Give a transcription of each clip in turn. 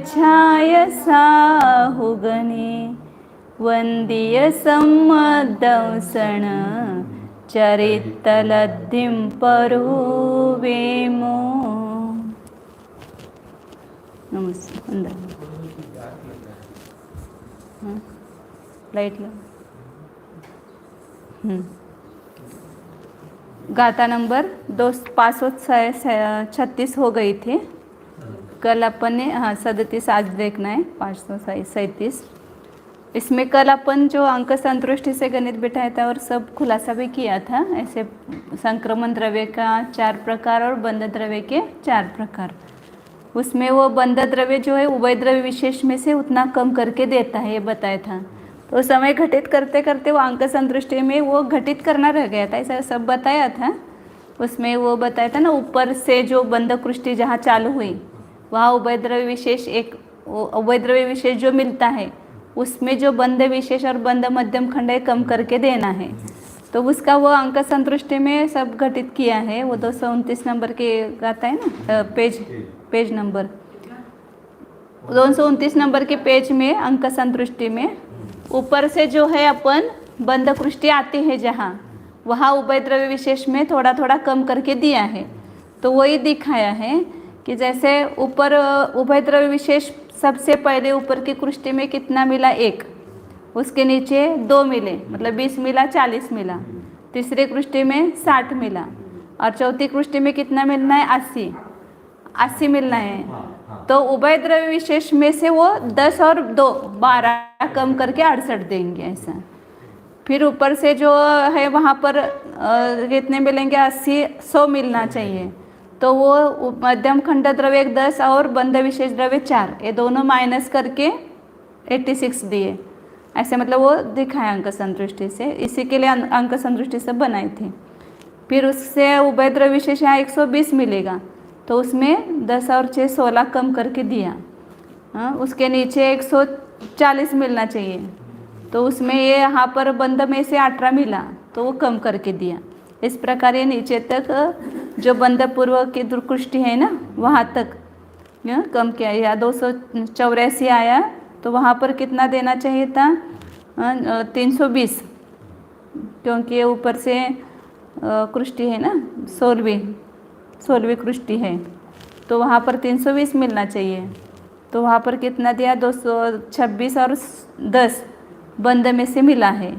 छाय साहुगणे वंदीय सम्मदंसण चरितलब्धिं परुवेमो। नमस्ते। लाइट लो। गाथा नंबर 536 हो गई थी कल अपन ने। हाँ 37 आज देखना है 537। इसमें कल अपन जो अंक संतुष्टि से गणित बिठाया था और सब खुलासा भी किया था। ऐसे संक्रमण द्रव्य का 4 प्रकार और बंध द्रव्य के 4 प्रकार। उसमें वो बंध द्रव्य जो है उभय द्रव्य विशेष में से उतना कम करके देता है, ये बताया था। तो समय घटित करते करते वो अंक संतुष्टि में वो घटित करना रह गया था, ऐसा सब बताया था। उसमें वो बताया था ना, ऊपर से जो बंध कृष्टि जहाँ चालू हुई वहाँ उभय द्रव्य विशेष एक उभय द्रव्य विशेष जो मिलता है उसमें जो बंध विशेष और बंध मध्यम खंड है कम करके देना है। तो उसका वो अंक संतुष्टि में सब घटित किया है। वो 229 नंबर के गाता है ना, पेज नंबर 229 नंबर के पेज में अंक संतुष्टि में ऊपर से जो है अपन बंध कृष्टि आती है जहाँ वहाँ उभय द्रव्य विशेष में थोड़ा थोड़ा कम करके दिया है। तो वही दिखाया है कि जैसे ऊपर उभय द्रव्य विशेष सबसे पहले ऊपर की कृष्टि में कितना मिला 1, उसके नीचे 2 मिले, मतलब 20 मिला, 40 मिला। तीसरे कृष्टि में 60 मिला और चौथी कृष्टि में कितना मिलना है 80 मिलना है। तो उभय द्रव्य विशेष में से वो 10 और 2 12 कम करके 68 देंगे ऐसा। फिर ऊपर से जो है वहाँ पर कितने मिलेंगे 80 100 मिलना चाहिए। तो वो मध्यम खंड द्रव्य 10 और बंध विशेष द्रव्य 4, ये दोनों माइनस करके 86 दिए ऐसे, मतलब वो दिखाया अंक संतुष्टि से। इसी के लिए अंक संतुष्टि सब बनाई थी। फिर उससे उभय द्रव्य विशेष यहाँ 120 मिलेगा, तो उसमें 10 और 6 16 कम करके दिया। हाँ, उसके नीचे 140 मिलना चाहिए, तो उसमें ये यहाँ पर बंध में से 18 मिला, तो वो कम करके दिया। इस प्रकार ये नीचे तक जो बंध पूर्व की दुर्कृष्टि है ना वहाँ तक कम किया। या 284 आया, तो वहाँ पर कितना देना चाहिए था 320, क्योंकि ये ऊपर से कृष्टि है ना 16वीं कृष्टि है, तो वहाँ पर 320 मिलना चाहिए। तो वहाँ पर कितना दिया 226 और 10 बंध में से मिला है।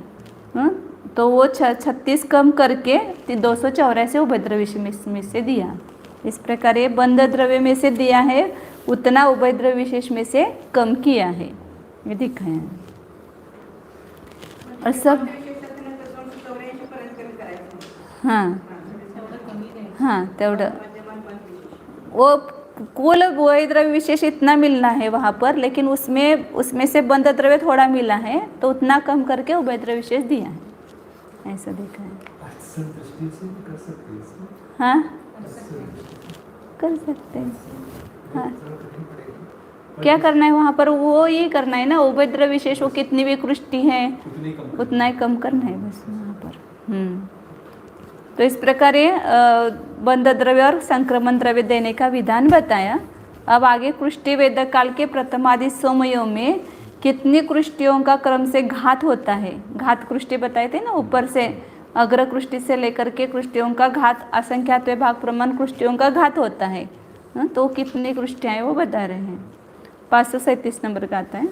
तो वो 36 कम करके 284 उभय द्रव्य में से दिया। इस प्रकार ये बंध द्रव्य में से दिया है उतना उभय द्रव्य विशेष में से कम किया है, ये दिखाया है। और सब हाँ तेवढं वो कुल उभय द्रव्य विशेष इतना मिलना है वहाँ पर, लेकिन उसमें से बंध द्रव्य थोड़ा मिला है, तो उतना कम करके उभय द्रव्य विशेष दिया है, ऐसा देखा है। हाँ कर सकते हैं। हाँ क्या करना है वहाँ पर, वो ये करना है ना, उभय द्रव्य विशेष वो कितनी भी कृष्टि है उतना ही कम करना है बस वहाँ पर। तो इस प्रकार ये बंध द्रव्य और संक्रमण द्रव्य देने का विधान बताया। अब आगे कृष्टि वेदक काल के प्रथमादि समयों में कितनी कृष्टियों का क्रम से घात होता है। घात कृष्टि बताए थे ना, ऊपर से अग्र कृष्टि से लेकर के कृष्टियों का घात असंख्यात भाग प्रमाण कृष्टियों का घात होता है। तो कितनी कृष्टियाँ हैं वो बता रहे हैं। 537 नंबर का आता है।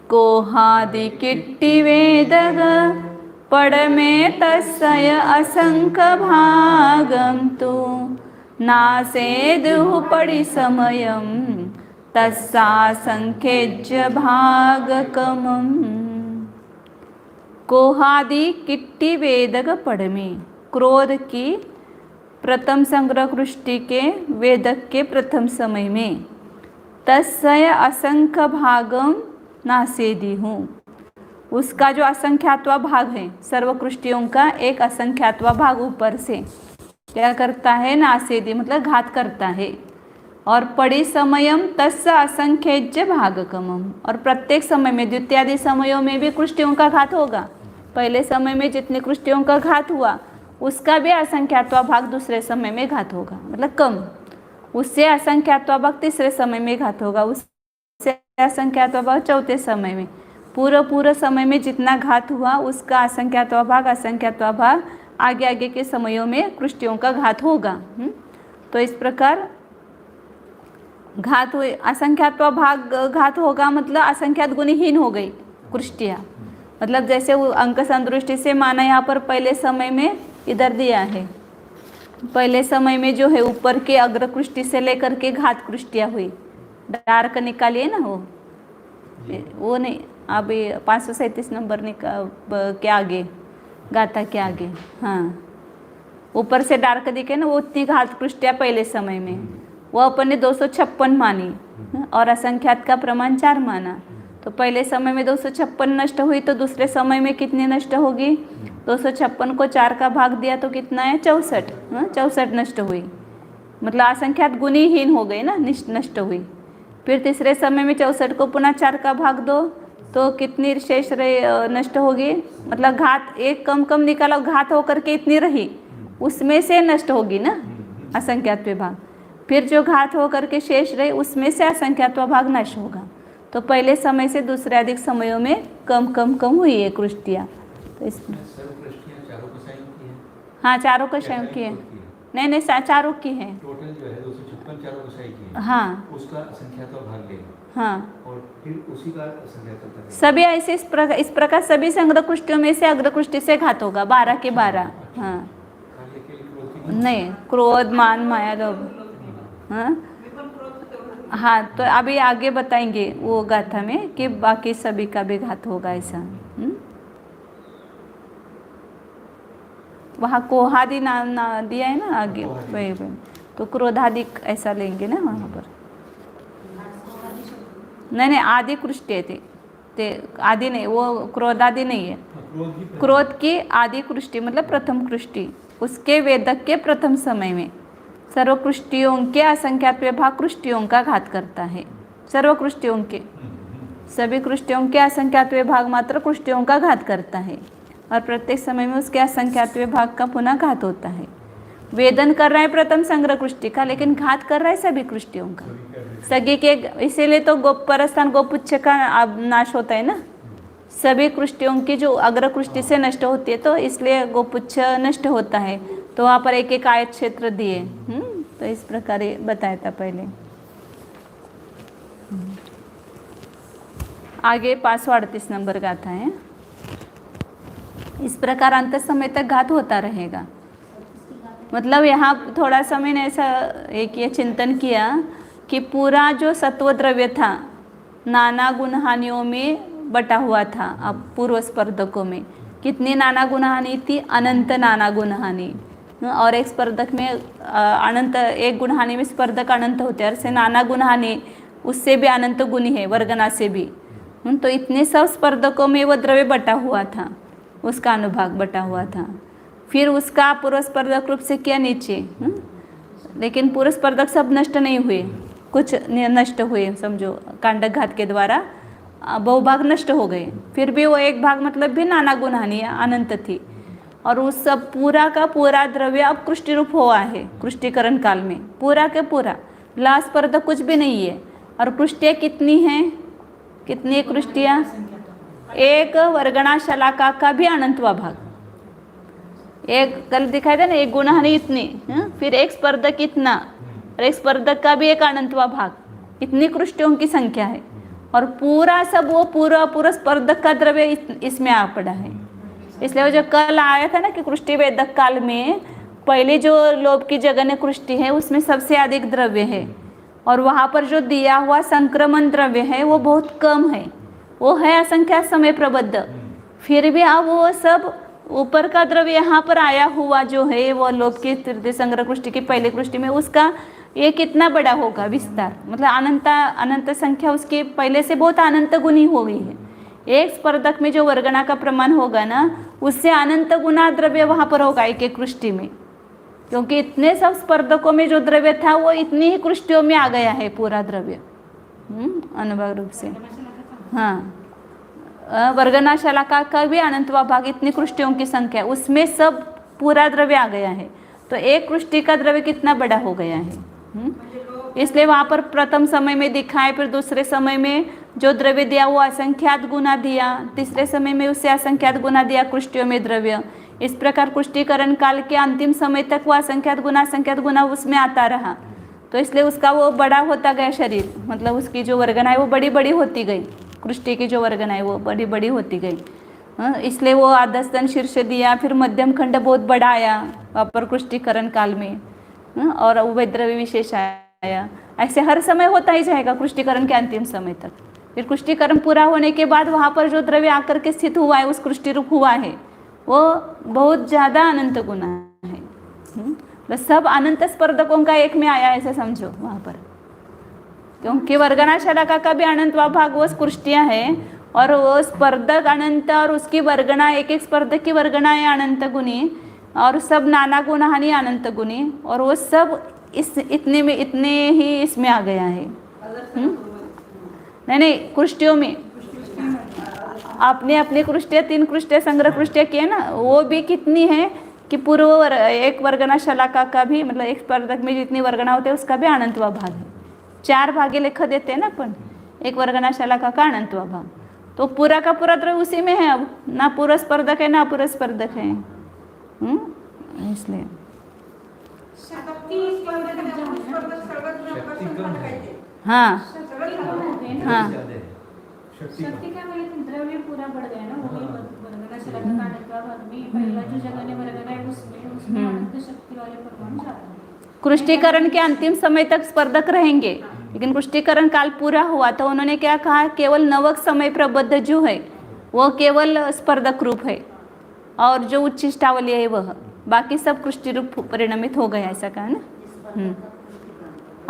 कोहादि किट्टि वेदग पड़ में तस्य असंख्य भागम तो नासेदुः पड़ी समयम तस्सा संख्यज्य भागकमम। कोहादि किट्टि वेदक पड़ में, क्रोध की प्रथम संग्रह कृष्टि के वेदक के प्रथम समय में तस्य असंख्य भागम नासेदी हूँ, उसका जो असंख्यात्वा भाग है सर्व कृष्टियों का एक असंख्यात्वा भाग ऊपर से क्या करता है नासेदी, मतलब घात करता है। और पड़ी समयम तस्य असंख्यज्य भागकमम, और प्रत्येक समय में द्वितीयादि समयों में भी कृष्टियों का घात होगा। पहले समय में जितने कृष्टियों का घात हुआ उसका भी असंख्यात्वा भाग दूसरे समय में घात होगा, मतलब कम। उससे असंख्यात्वा भाग तीसरे समय में घात होगा, उससे असंख्यात्वा भाग चौथे समय में। पूरा समय में जितना घात हुआ उसका असंख्यात्वा भाग आगे आगे के समयों में कृष्टियों का घात होगा। तो इस प्रकार घात हुए, असंख्यात्वा भाग घात होगा मतलब असंख्यात गुणहीन हो गई कृष्टियाँ। मतलब जैसे वो अंक संदृष्टि से माना यहाँ पर पहले समय में इधर दिया है, पहले समय में जो है ऊपर के अग्रकृष्टि से लेकर के घात कृष्टियाँ हुई। डार्क निकालिए ना वो नहीं, अभी 537 नंबर के आगे, गाथा के आगे, हाँ ऊपर से डार्क दिखे ना, वो उतनी घात कृष्टियाँ पहले समय में, वो अपन ने 256 मानी और असंख्यात का प्रमाण 4 माना। तो पहले समय में 256 नष्ट हुई, तो दूसरे समय में कितनी नष्ट होगी? 256 को 4 का भाग दिया तो कितना है? 64। 64 नष्ट हुई, मतलब असंख्यात गुणहीन हो गई ना, नष्ट हुई। फिर तीसरे समय में 64 को पुनः 4 का भाग दो तो कितनी शेष नष्ट होगी? मतलब घात एक कम निकाला, घात होकर के इतनी रही, उसमें से नष्ट होगी ना असंख्यात भाग। फिर जो घात होकर के शेष रहे उसमें से असंख्यात भाग नष्ट होगा। तो पहले समय से दूसरे अधिक समयों में कम हुई है कृष्टियाँ। तो इसमें हाँ चारों कषायों की है, नहीं चारों की है टोटल जो है 256 चारों कषाय की है। हाँ उसका असंख्यात भाग लेगा। हाँ, और फिर उसी का असंख्यात सभी ऐसे इस प्रकार सभी संग्रह कृष्टियों में से अग्रकृष्टि से घात होगा 12 के 12। हाँ नहीं, क्रोध मान माया लोभ। हाँ तो अभी आगे बताएंगे वो गाथा में कि बाकी सभी का भी घात होगा ऐसा। वहाँ कोहादि नाम दिया है ना आगे, वही तो क्रोधादि ऐसा लेंगे ना वहाँ पर। नहीं आदि कृष्टि ते आदि नहीं, वो क्रोधादि नहीं है। क्रोध की आदि कृष्टि मतलब प्रथम कृष्टि, उसके वेदक के प्रथम समय में सर्वकृष्टियों के असंख्यात विभाग कृष्टियों का घात करता है। सर्वकृष्टियों के, सभी कृष्टियों के असंख्यात विभाग मात्र कृष्टियों का घात करता है और प्रत्येक समय में उसके असंख्यात विभाग का पुनः घात होता है। वेदन कर रहा है प्रथम संग्रह कृष्टि का, लेकिन घात कर रहा है सभी कृष्टियों का, सगी के। इसीलिए तो गोपरस्थान गोपुच्छ का नाश होता है ना, सभी कृष्टियों की जो अग्र कृष्टि से नष्ट होती है, तो इसलिए गोपुच्छ नष्ट होता है। तो वहाँ पर एक एक आयत क्षेत्र दिए। तो इस प्रकार बताया था पहले। आगे 538 नंबर गाथा है। इस प्रकार अंत समय तक घात होता रहेगा। मतलब यहाँ थोड़ा सा मैंने ऐसा एक ये चिंतन किया कि पूरा जो सत्व द्रव्य था नाना गुणहानियों में बटा हुआ था। अब पूर्व स्पर्धकों में कितनी नाना गुणहानि थी? अनंत नाना गुणहानि। और एक स्पर्धक में अनंत, एक गुणहानि में स्पर्धक अनंत होते हैं, ऐसे नाना गुणहानि उससे भी अनंत गुणी है, वर्गना से भी। तो इतने सब स्पर्धकों में वो द्रव्य बटा हुआ था, उसका अनुभाग बटा हुआ था। फिर उसका पूर्व स्पर्धक रूप से किया नीचे, लेकिन पूर्व स्पर्धक सब नष्ट नहीं हुए, कुछ नष्ट हुए, समझो कांडक घात के द्वारा बहुभाग नष्ट हो गए। फिर भी वो एक भाग मतलब भी नाना गुणहानि अनंत थी, और उस सब पूरा का पूरा द्रव्य अब कृष्टि रूप हुआ है कृष्टिकरण काल में, पूरा के पूरा लास्ट स्पर्धक कुछ भी नहीं है। और कृष्टियाँ कितनी हैं? कितनी कृष्टियाँ? एक वर्गणा शलाका का भी अनंतवा भाग, एक कल दिखाई दे ना, एक गुणहानि इतनी, फिर एक स्पर्धक इतना, और एक स्पर्धक का भी एक अनंतवा भाग, इतनी कृष्टियों की संख्या है। और पूरा सब वो पूरा स्पर्धक का द्रव्य इसमें आ पड़ा है। इसलिए वो जो कल आया था ना कि कृष्टि वेदक काल में पहले जो लोभ की जगन्य कृष्टि है उसमें सबसे अधिक द्रव्य है, और वहाँ पर जो दिया हुआ संक्रमण द्रव्य है वो बहुत कम है, वो है असंख्या समय प्रबद्ध। फिर भी अब वो सब ऊपर का द्रव्य यहाँ पर आया हुआ जो है वो लोभ की तृतीय संग्रह कृष्टि की पहले कृष्टि में, उसका ये कितना बड़ा होगा विस्तार, मतलब अनंत संख्या उसकी पहले से बहुत अनंत गुनी हो गई है। एक स्पर्धक में जो वर्गणा का प्रमाण होगा ना, उससे अनंत गुना द्रव्य वहाँ पर होगा एक एक कृष्टि में, क्योंकि इतने सब स्पर्धकों में जो द्रव्य था वो इतनी ही कृष्टियों में आ गया है पूरा द्रव्य अनुभाग रूप से। हाँ, वर्गना शलाका का भी अनंतवा भाग, इतनी कृष्टियों की संख्या, उसमें सब पूरा द्रव्य आ गया है। तो एक कृष्टि का द्रव्य कितना बड़ा हो गया है। इसलिए वहाँ पर प्रथम समय में दिखाए, फिर दूसरे समय में जो द्रव्य दिया वो असंख्यात गुना दिया, तीसरे समय में उससे असंख्यात गुना दिया कृष्टियों में द्रव्य। इस प्रकार पुष्टिकरण काल के अंतिम समय तक वो असंख्यात गुना उसमें आता रहा। तो इसलिए उसका वो बड़ा होता गया शरीर, मतलब उसकी जो वर्गना है वो बड़ी बड़ी होती गई, कृष्टि की जो वर्गना है वो बड़ी बड़ी होती गई। इसलिए वो आधस्तन शीर्ष दिया, फिर मध्यम खंड बहुत बड़ा आया वापर पुष्टिकरण काल में, और उभय द्रव्य विशेष आया। ऐसे हर समय होता ही जाएगा पुष्टिकरण के अंतिम समय तक। फिर पुष्टिकरण पूरा होने के बाद वहाँ पर जो द्रव्य आकर के स्थित हुआ है, उस कृष्टि रूप हुआ है, वो बहुत ज़्यादा अनंत गुना है। तो सब अनंत स्पर्धकों का एक में आया, ऐसे समझो वहाँ पर, क्योंकि वर्गना शलाका का भी अनंत भाग वो कृष्टियाँ है, और वो स्पर्धक अनंत और उसकी वर्गना, एक एक स्पर्धक की वर्गना है अनंत गुणी, और सब नाना गुणाहानि अनंत गुणी, और वो सब इस इतने में इतने ही इसमें आ गया है। नहीं कृष्टियों में आपने अपने कृष्टियाँ 3 कृष्टियाँ संग्रह कृष्टियाँ किए ना, वो भी कितनी है कि पूर्व एक वर्गना शलाका का भी, मतलब एक स्पर्धक में जितनी वर्गना होते हैं उसका भी अनंतवा भाग है। 4 भागे लिख देते हैं ना अपन, एक वर्गना शलाका का अनंतवा भाग, तो पूरा का पूरा द्रव्य उसी में है। अब ना पूरा स्पर्धक है ना अपूरा स्पर्धक है, इसलिए हाँ हाँ शक्ति का द्रव्य पूरा बढ़ गया ना, वही वर्गना शलाका का अनंतवा भाग में पहला जो जगह ने वर्गना है उसमें अनंत शक्ति वाले परमाणु जाते हैं। कृष्टिकरण के अंतिम समय तक स्पर्धक रहेंगे, लेकिन पुष्टिकरण काल पूरा हुआ तो उन्होंने क्या कहा, केवल नवक समय प्रबद्ध जो है वो केवल स्पर्धक रूप है, और जो उच्चिष्टावली है वह बाकी सब कृष्टि रूप परिणमित हो गया, ऐसा कहा ना।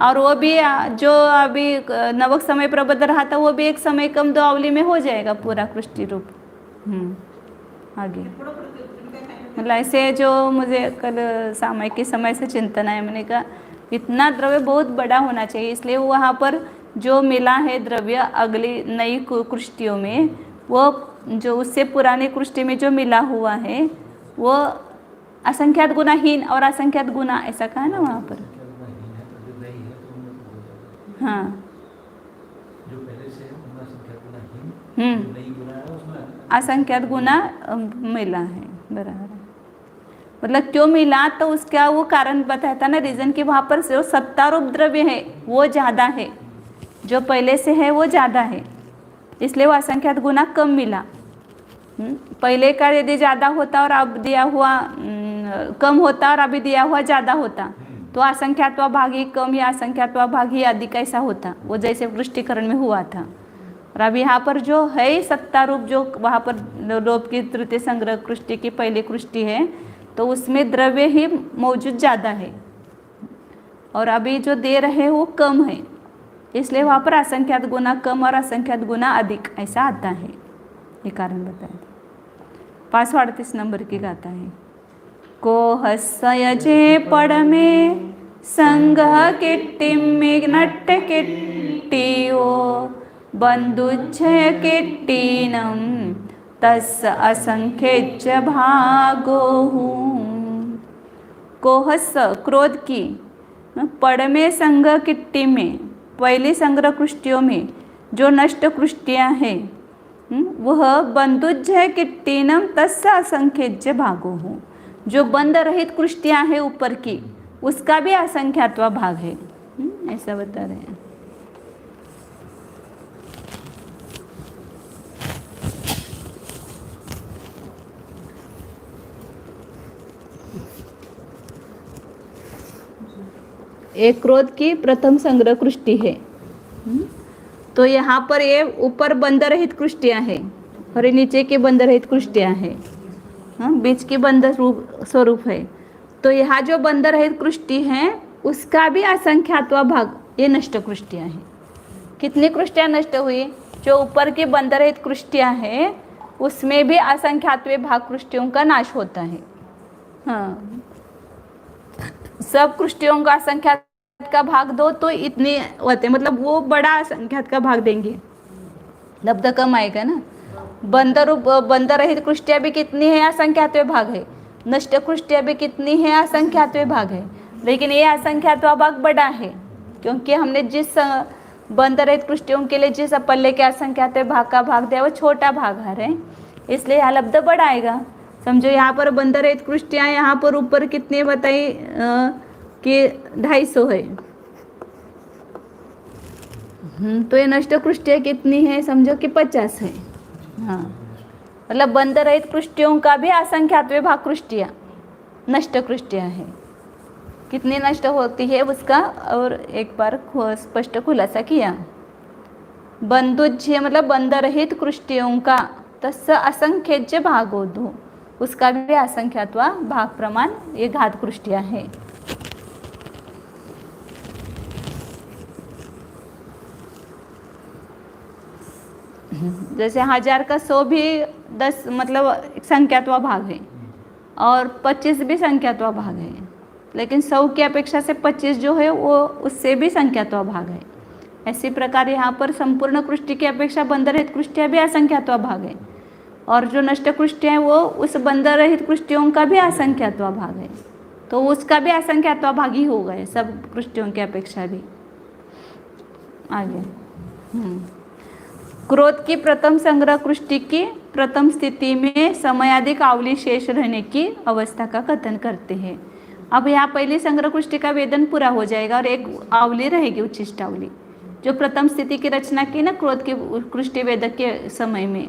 और वो भी जो अभी नवक समय प्रबद्ध रहा था वो भी एक समय कम 2 अवली में हो जाएगा पूरा कृष्टि रूप। आगे मतलब ऐसे जो मुझे कल सामयिक के समय से चिंतन है, मैंने कहा इतना द्रव्य बहुत बड़ा होना चाहिए, इसलिए वहाँ पर जो मिला है द्रव्य अगली नई कृष्टियों में, वो जो उससे पुराने कृष्टि में जो मिला हुआ है वो असंख्यात गुणाहीन और असंख्यात गुना, ऐसा कहा ना वहाँ पर। हाँ जो पहले से असंख्यात गुना मिला है, बराबर। मतलब क्यों मिला, तो उसका वो कारण बताया था ना, रीजन कि वहाँ पर जो सत्तारूप द्रव्य है वो ज़्यादा है, जो पहले से है वो ज़्यादा है, इसलिए वो असंख्यात गुना कम मिला। पहले का यदि ज़्यादा होता और अब दिया हुआ कम होता और अभी दिया हुआ ज़्यादा होता तो असंख्यात्वा भागी कम या असंख्यात्वा भागी अधिक ऐसा होता, वो जैसे पुष्टिकरण में हुआ था। और अब यहाँ पर जो है सत्ता रूप, जो वहाँ पर लोभ की तृतीय संग्रह कृष्टि की पहली कृष्टि है, तो उसमें द्रव्य ही मौजूद ज़्यादा है और अभी जो दे रहे वो कम है, इसलिए वहाँ पर असंख्यात गुना कम और असंख्यात गुना अधिक ऐसा आता है। ये कारण बताया था। 538 नंबर की गाता है। को हसयजे पड़ में संग किट्टिम नट्ट किट्टियो बंधुच्छय किट्टिनम तस् असंख्यच भागोहु। कोहस क्रोध की, पड़ में संग किट्टी में पहली संग्रह कृष्टियों में जो नष्ट कृष्टियाँ हैं वह बंधुज्य किट्टिनम तस् असंख्यच भागोहु। जो बंद रहित कृष्टियाँ हैं ऊपर की उसका भी असंख्यात्वा भाग है, ऐसा बता रहे हैं। एक क्रोध की प्रथम संग्रह कृष्टि है, तो यहाँ पर ये ऊपर बंद रहित कृष्टियाँ है और नीचे के बंद रहित कृष्टियाँ है, बीच की बंद स्वरूप है। तो यहाँ जो बंद रहित कृष्टि है उसका भी असंख्यात्वा भाग ये नष्ट कृष्टियाँ हैं। कितनी कृष्टियाँ नष्ट हुई? जो ऊपर की बंद रहित कृष्टियाँ है उसमें भी असंख्यात्वे भाग कृष्टियों का नाश होता है। हाँ, सब कृष्टियों का असंख्यात का भाग दो तो इतने होते, मतलब वो बड़ा असंख्यात का भाग देंगे, लब्ध कम आएगा ना। बंद रहित कृष्टियाँ भी कितनी है? असंख्यात्वे भाग है। नष्ट कृष्टियाँ भी कितनी है? असंख्यात्वे भाग है। लेकिन ये असंख्यात्वा भाग बड़ा है, क्योंकि हमने जिस बंद रहित कृष्टियों के लिए जिस अपल्य के असंख्यात भाग का भाग दिया वो छोटा भाग आ रहे हैं, इसलिए यहाँ लब्ध बड़ा आएगा। समझो यहाँ पर बंद रहित कृष्टियाँ यहाँ पर ऊपर कितनी बताई कि 250 है। तो ये नष्ट कृष्टियाँ कितनी है, समझो कि 50 है। हाँ, मतलब बंद रहित कृष्टियों का भी असंख्यात भाग कृष्टियाँ नष्ट कृष्टियाँ है। कितनी नष्ट होती है उसका और एक बार स्पष्ट खुलासा किया। बंधुज्य मतलब बंद रहित कृष्टियों का तस्य असंख्यज्य भागो दो, उसका भी असंख्यात्वा भाग प्रमाण ये घात कृष्टियाँ है। जैसे 1000 का 100 भी 10 मतलब संख्यात्वा भाग है और 25 भी संख्यात्वा भाग है, लेकिन 100 की अपेक्षा से 25 जो है वो उससे भी संख्यात्वा भाग है। ऐसी प्रकार यहाँ पर संपूर्ण कृष्टि की अपेक्षा बंध रहित कृष्टियाँ भी असंख्यात्वा भाग है और जो नष्ट कृष्टियाँ हैं वो उस बंध रहित कृष्टियों का भी असंख्यात्वा भाग है, तो उसका भी असंख्यात्वा भाग ही हो गए सब कृष्टियों की अपेक्षा भी। आगे क्रोध की प्रथम संग्रह कृष्टि की प्रथम स्थिति में समयाधिक आवली शेष रहने की अवस्था का कथन करते हैं। अब यहाँ पहली संग्रह कृष्टि का वेदन पूरा हो जाएगा और एक आवली रहेगी उच्छिष्ट आवली, जो प्रथम स्थिति की रचना की ना क्रोध के कृष्टि वेदक के समय में।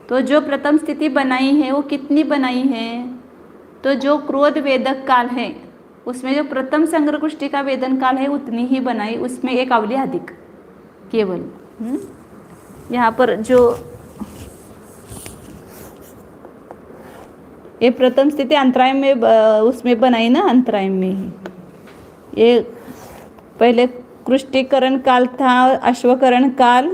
तो जो प्रथम स्थिति बनाई है वो कितनी बनाई है, तो जो क्रोध वेदक काल है उसमें जो प्रथम संग्रह कृष्टि का वेदन काल है उतनी ही बनाई, उसमें एक आवली अधिक केवल। यहाँ पर जो ये प्रथम स्थिति अंतराय में उसमें बनाई ना, अंतराय में ही ये पहले कृष्टिकरण काल था, अश्वकरण काल,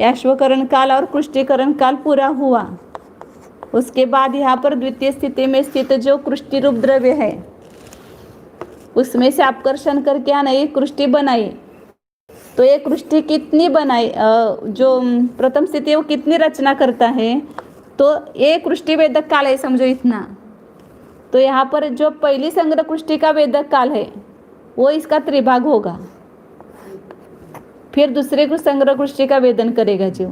अश्वकरण काल और कृष्टिकरण काल पूरा हुआ। उसके बाद यहाँ पर द्वितीय स्थिति में स्थित जो कृष्टि रूप द्रव्य है उसमें से आकर्षण करके यहाँ नई कृष्टि बनाई। तो ये कृष्टि कितनी बनाई, जो प्रथम स्थिति है वो कितनी रचना करता है, तो ये कृष्टि वेदक काल है, समझो इतना। तो यहाँ पर जो पहली संग्रह कृष्टि का वेदक काल है वो इसका त्रिभाग होगा, फिर दूसरे को संग्रह कृष्टि का वेदन करेगा जो,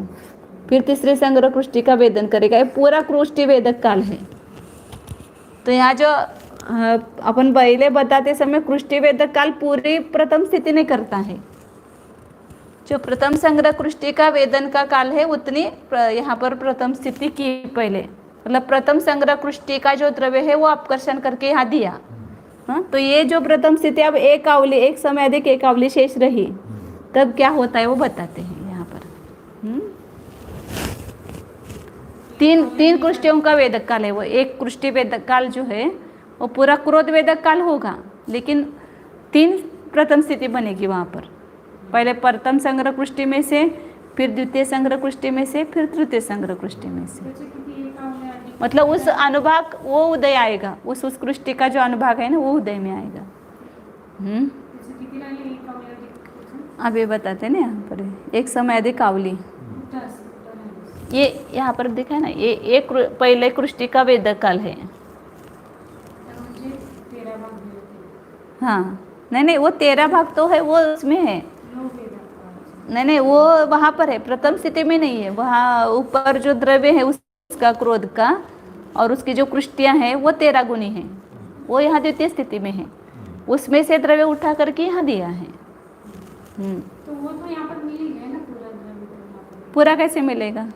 फिर तीसरे संग्रह कृष्टि का वेदन करेगा, ये पूरा कृष्टि वेदक काल है। तो यहाँ जो अपन पहले बताते समय कृष्टि वेदक काल पूरी प्रथम स्थिति नहीं करता है, जो प्रथम संग्रह कृष्टि का वेदन का काल है उतनी यहाँ पर प्रथम स्थिति की पहले, मतलब प्रथम संग्रह कृष्टि का जो द्रव्य है वो अपकर्षण करके यहाँ दिया। हाँ, तो ये जो प्रथम स्थिति अब एक आवली, एक समय अधिक एक आवली शेष रही, तब क्या होता है वो बताते हैं यहाँ पर। तीन कृष्टियों का वेदक काल है वो। एक कृष्टि वेदक काल जो है वो पूरा क्रोध वेदक काल होगा, लेकिन 3 प्रथम स्थिति बनेगी वहाँ पर। पहले प्रथम संग्रह कृष्टि में से, फिर द्वितीय संग्रह कृष्टि में से, फिर तृतीय संग्रह कृष्टि में से। मतलब उस अनुभाग वो उदय आएगा, उस कृष्टि का जो अनुभाग है ना वो उदय में आएगा। अब ये बताते हैं ना यहाँ पर एक समय अधिक आवली, ये यहाँ पर दिखा है ना, ये एक पहले कृष्टि का वेदक काल है। हाँ, नहीं वो 13 भाग तो है वो उसमें है, नहीं वो वहाँ पर है, प्रथम स्थिति में नहीं है। वहाँ ऊपर जो द्रव्य है उसका क्रोध का और उसकी जो कृष्टियाँ हैं वो 13 गुणी हैं, वो यहाँ द्वितीय स्थिति में है, उसमें से द्रव्य उठा करके यहाँ दिया है। तो वो तो यहाँ पर मिल ही गया ना पूरा द्रव्य। पूरा कैसे मिलेगा,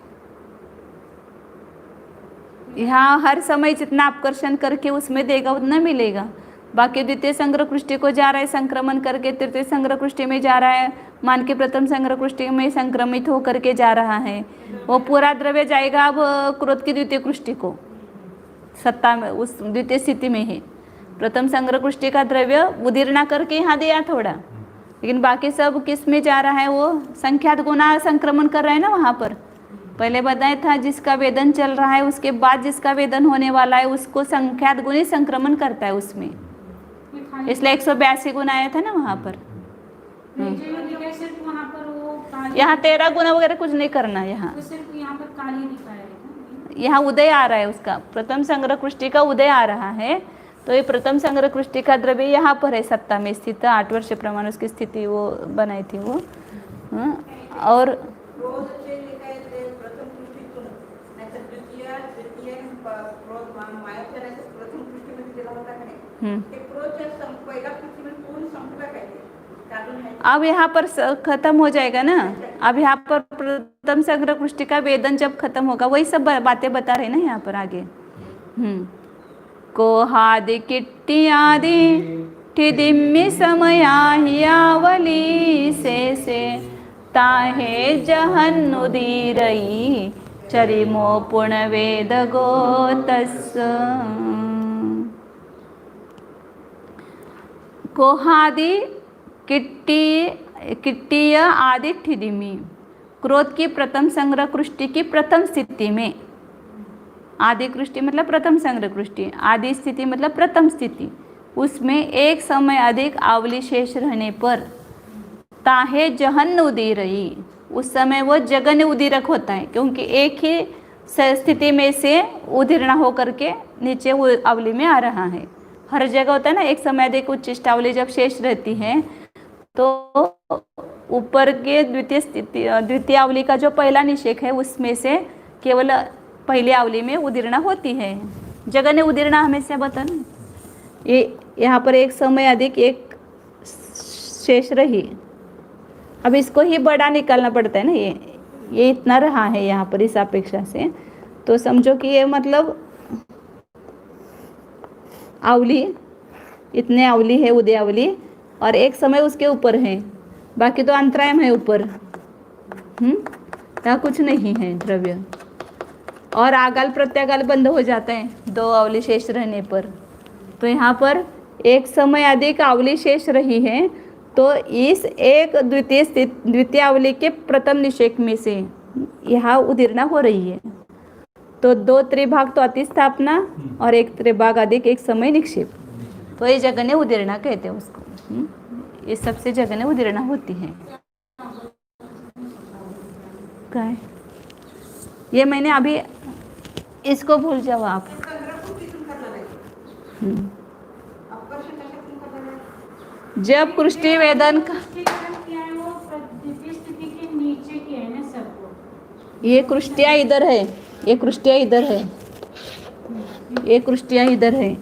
यहाँ हर समय जितना आकर्षण करके उसमें देगा उतना मिलेगा। बाकी द्वितीय संग्रह कृष्टि को जा रहा है संक्रमण करके, तृतीय संग्रह कृष्टि में जा रहा है, मान के प्रथम संग्रह कृष्टि में संक्रमित होकर के जा रहा है, वो पूरा द्रव्य जाएगा अब क्रोध की द्वितीय कृष्टि को, सत्ता में उस द्वितीय स्थिति में है। प्रथम संग्रह कृष्टि का द्रव्य उदीर्णा करके यहाँ दिया थोड़ा, लेकिन बाकी सब किस में जा रहा है, वो संख्यात गुना संक्रमण कर रहा है ना वहाँ पर। पहले बताया था जिसका वेदन चल रहा है उसके बाद जिसका वेदन होने वाला है उसको संख्यात गुणी संक्रमण करता है उसमें, इसलिए 182 गुना आया था ना वहाँ पर। यहाँ 13 गुना वगैरह कुछ नहीं करना, यहाँ उदय आ रहा है उसका, प्रथम संग्रह कृष्टि का उदय आ रहा है, तो ये प्रथम संग्रह कृष्टि का द्रव्य यहाँ पर है सत्ता में स्थित, 8 वर्ष प्रमाण उसकी स्थिति वो बनाई थी वो। और क्रोधचे जे काही ते प्रथम दृष्टीतून नाहीतर द्वितीय क्रोध मायाच्या नाहीतर प्रथम दृष्टीमध्ये दिला होता का नाही, ते क्रोधच्या पहिल्या दृष्टीमध्ये पूर्ण संपला काय ते काढून आहे। अब यहाँ पर खत्म हो जाएगा ना। अब यहाँ पर प्रथम संग्रह कृष्टि का वेदन जब खत्म होगा वही सब बातें बता रहे ना यहाँ पर आगे। कोहादि किट्टी आदि ठिदिम्मि समया हियावली से ताहे जहन्नुदीरई चरिमो पुण्यवेद गोतस्। कोहादि किट्टीय आदि ठिदिमी, क्रोध की प्रथम संग्रह कृष्टि की प्रथम स्थिति में, आदि कृष्टि मतलब प्रथम संग्रह कृष्टि, आदि स्थिति मतलब प्रथम स्थिति, उसमें एक समय अधिक आवली शेष रहने पर ताहे जहन उदीरई, उस समय वो जगन उदीरक होता है, क्योंकि एक ही स्थिति में से उदीर्ण होकर के नीचे वो आवली में आ रहा है। हर जगह होता है ना, एक समय अधिक उच्चिष्ट आवली जब शेष रहती है तो ऊपर के द्वितीय आवली का जो पहला निषेक है उसमें से केवल पहली आवली में उदीर्ण होती है। जगन उदीर्ण हमेशा बता ना, ये यहाँ पर एक समय अधिक एक शेष रही। अब इसको ही बड़ा निकालना पड़ता है ना, ये इतना रहा है यहाँ पर इस अपेक्षा से, तो समझो कि ये मतलब आवली, इतने आवली है उदय आवली, और एक समय उसके ऊपर है, बाकी तो अंतरायम है ऊपर। यहाँ कुछ नहीं है द्रव्य, और आगाल प्रत्यागाल बंद हो जाता है 2 आवली शेष रहने पर। तो यहाँ पर एक समय अधिक आवली शेष रही है, तो इस एक द्वितीय आवली के प्रथम निषेक में से यहाँ उदीर्ण हो रही है। तो 2 त्रिभाग तो अतिस्थापना और 1 त्रिभाग अधिक एक समय निक्षेप, तो ये जगने उदीर्ण कहते हैं उसको। ये सबसे जगने उदीर्ण होती है। क्या है ये, मैंने अभी इसको भूल जाओ आप। जब कृष्टि वेदन का क्या है वो द्वितीय स्थिति के नीचे की है ना सबको, ये कृष्टिया इधर है, ये कृष्टिया इधर है, ये कृष्टिया इधर है।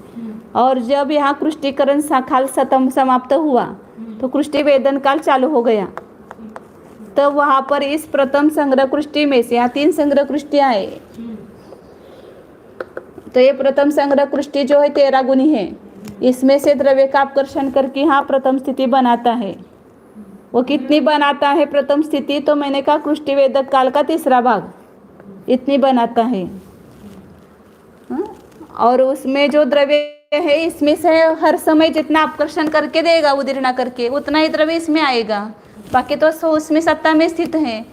और जब यहाँ कृष्टिकरण काल समाप्त हुआ तो कृष्टि वेदन काल चालू हो गया। तो वहाँ पर इस प्रथम संग्रह कृष्टि में से यहाँ 3 संग्रह कृष्टियाँ है, तो ये प्रथम संग्रह कृष्टि जो है 13 गुनी है, इसमें से द्रव्य का आकर्षण करके यहाँ प्रथम स्थिति बनाता है। वो कितनी बनाता है प्रथम स्थिति, तो मैंने कहा कृष्टि वेदक काल का 3रा भाग इतनी बनाता है। और उसमें जो द्रव्य है इसमें से हर समय जितना आकर्षण करके देगा उदीर्ण करके उतना ही द्रव्य इसमें आएगा, बाकी तो उसमें सत्ता में स्थित है।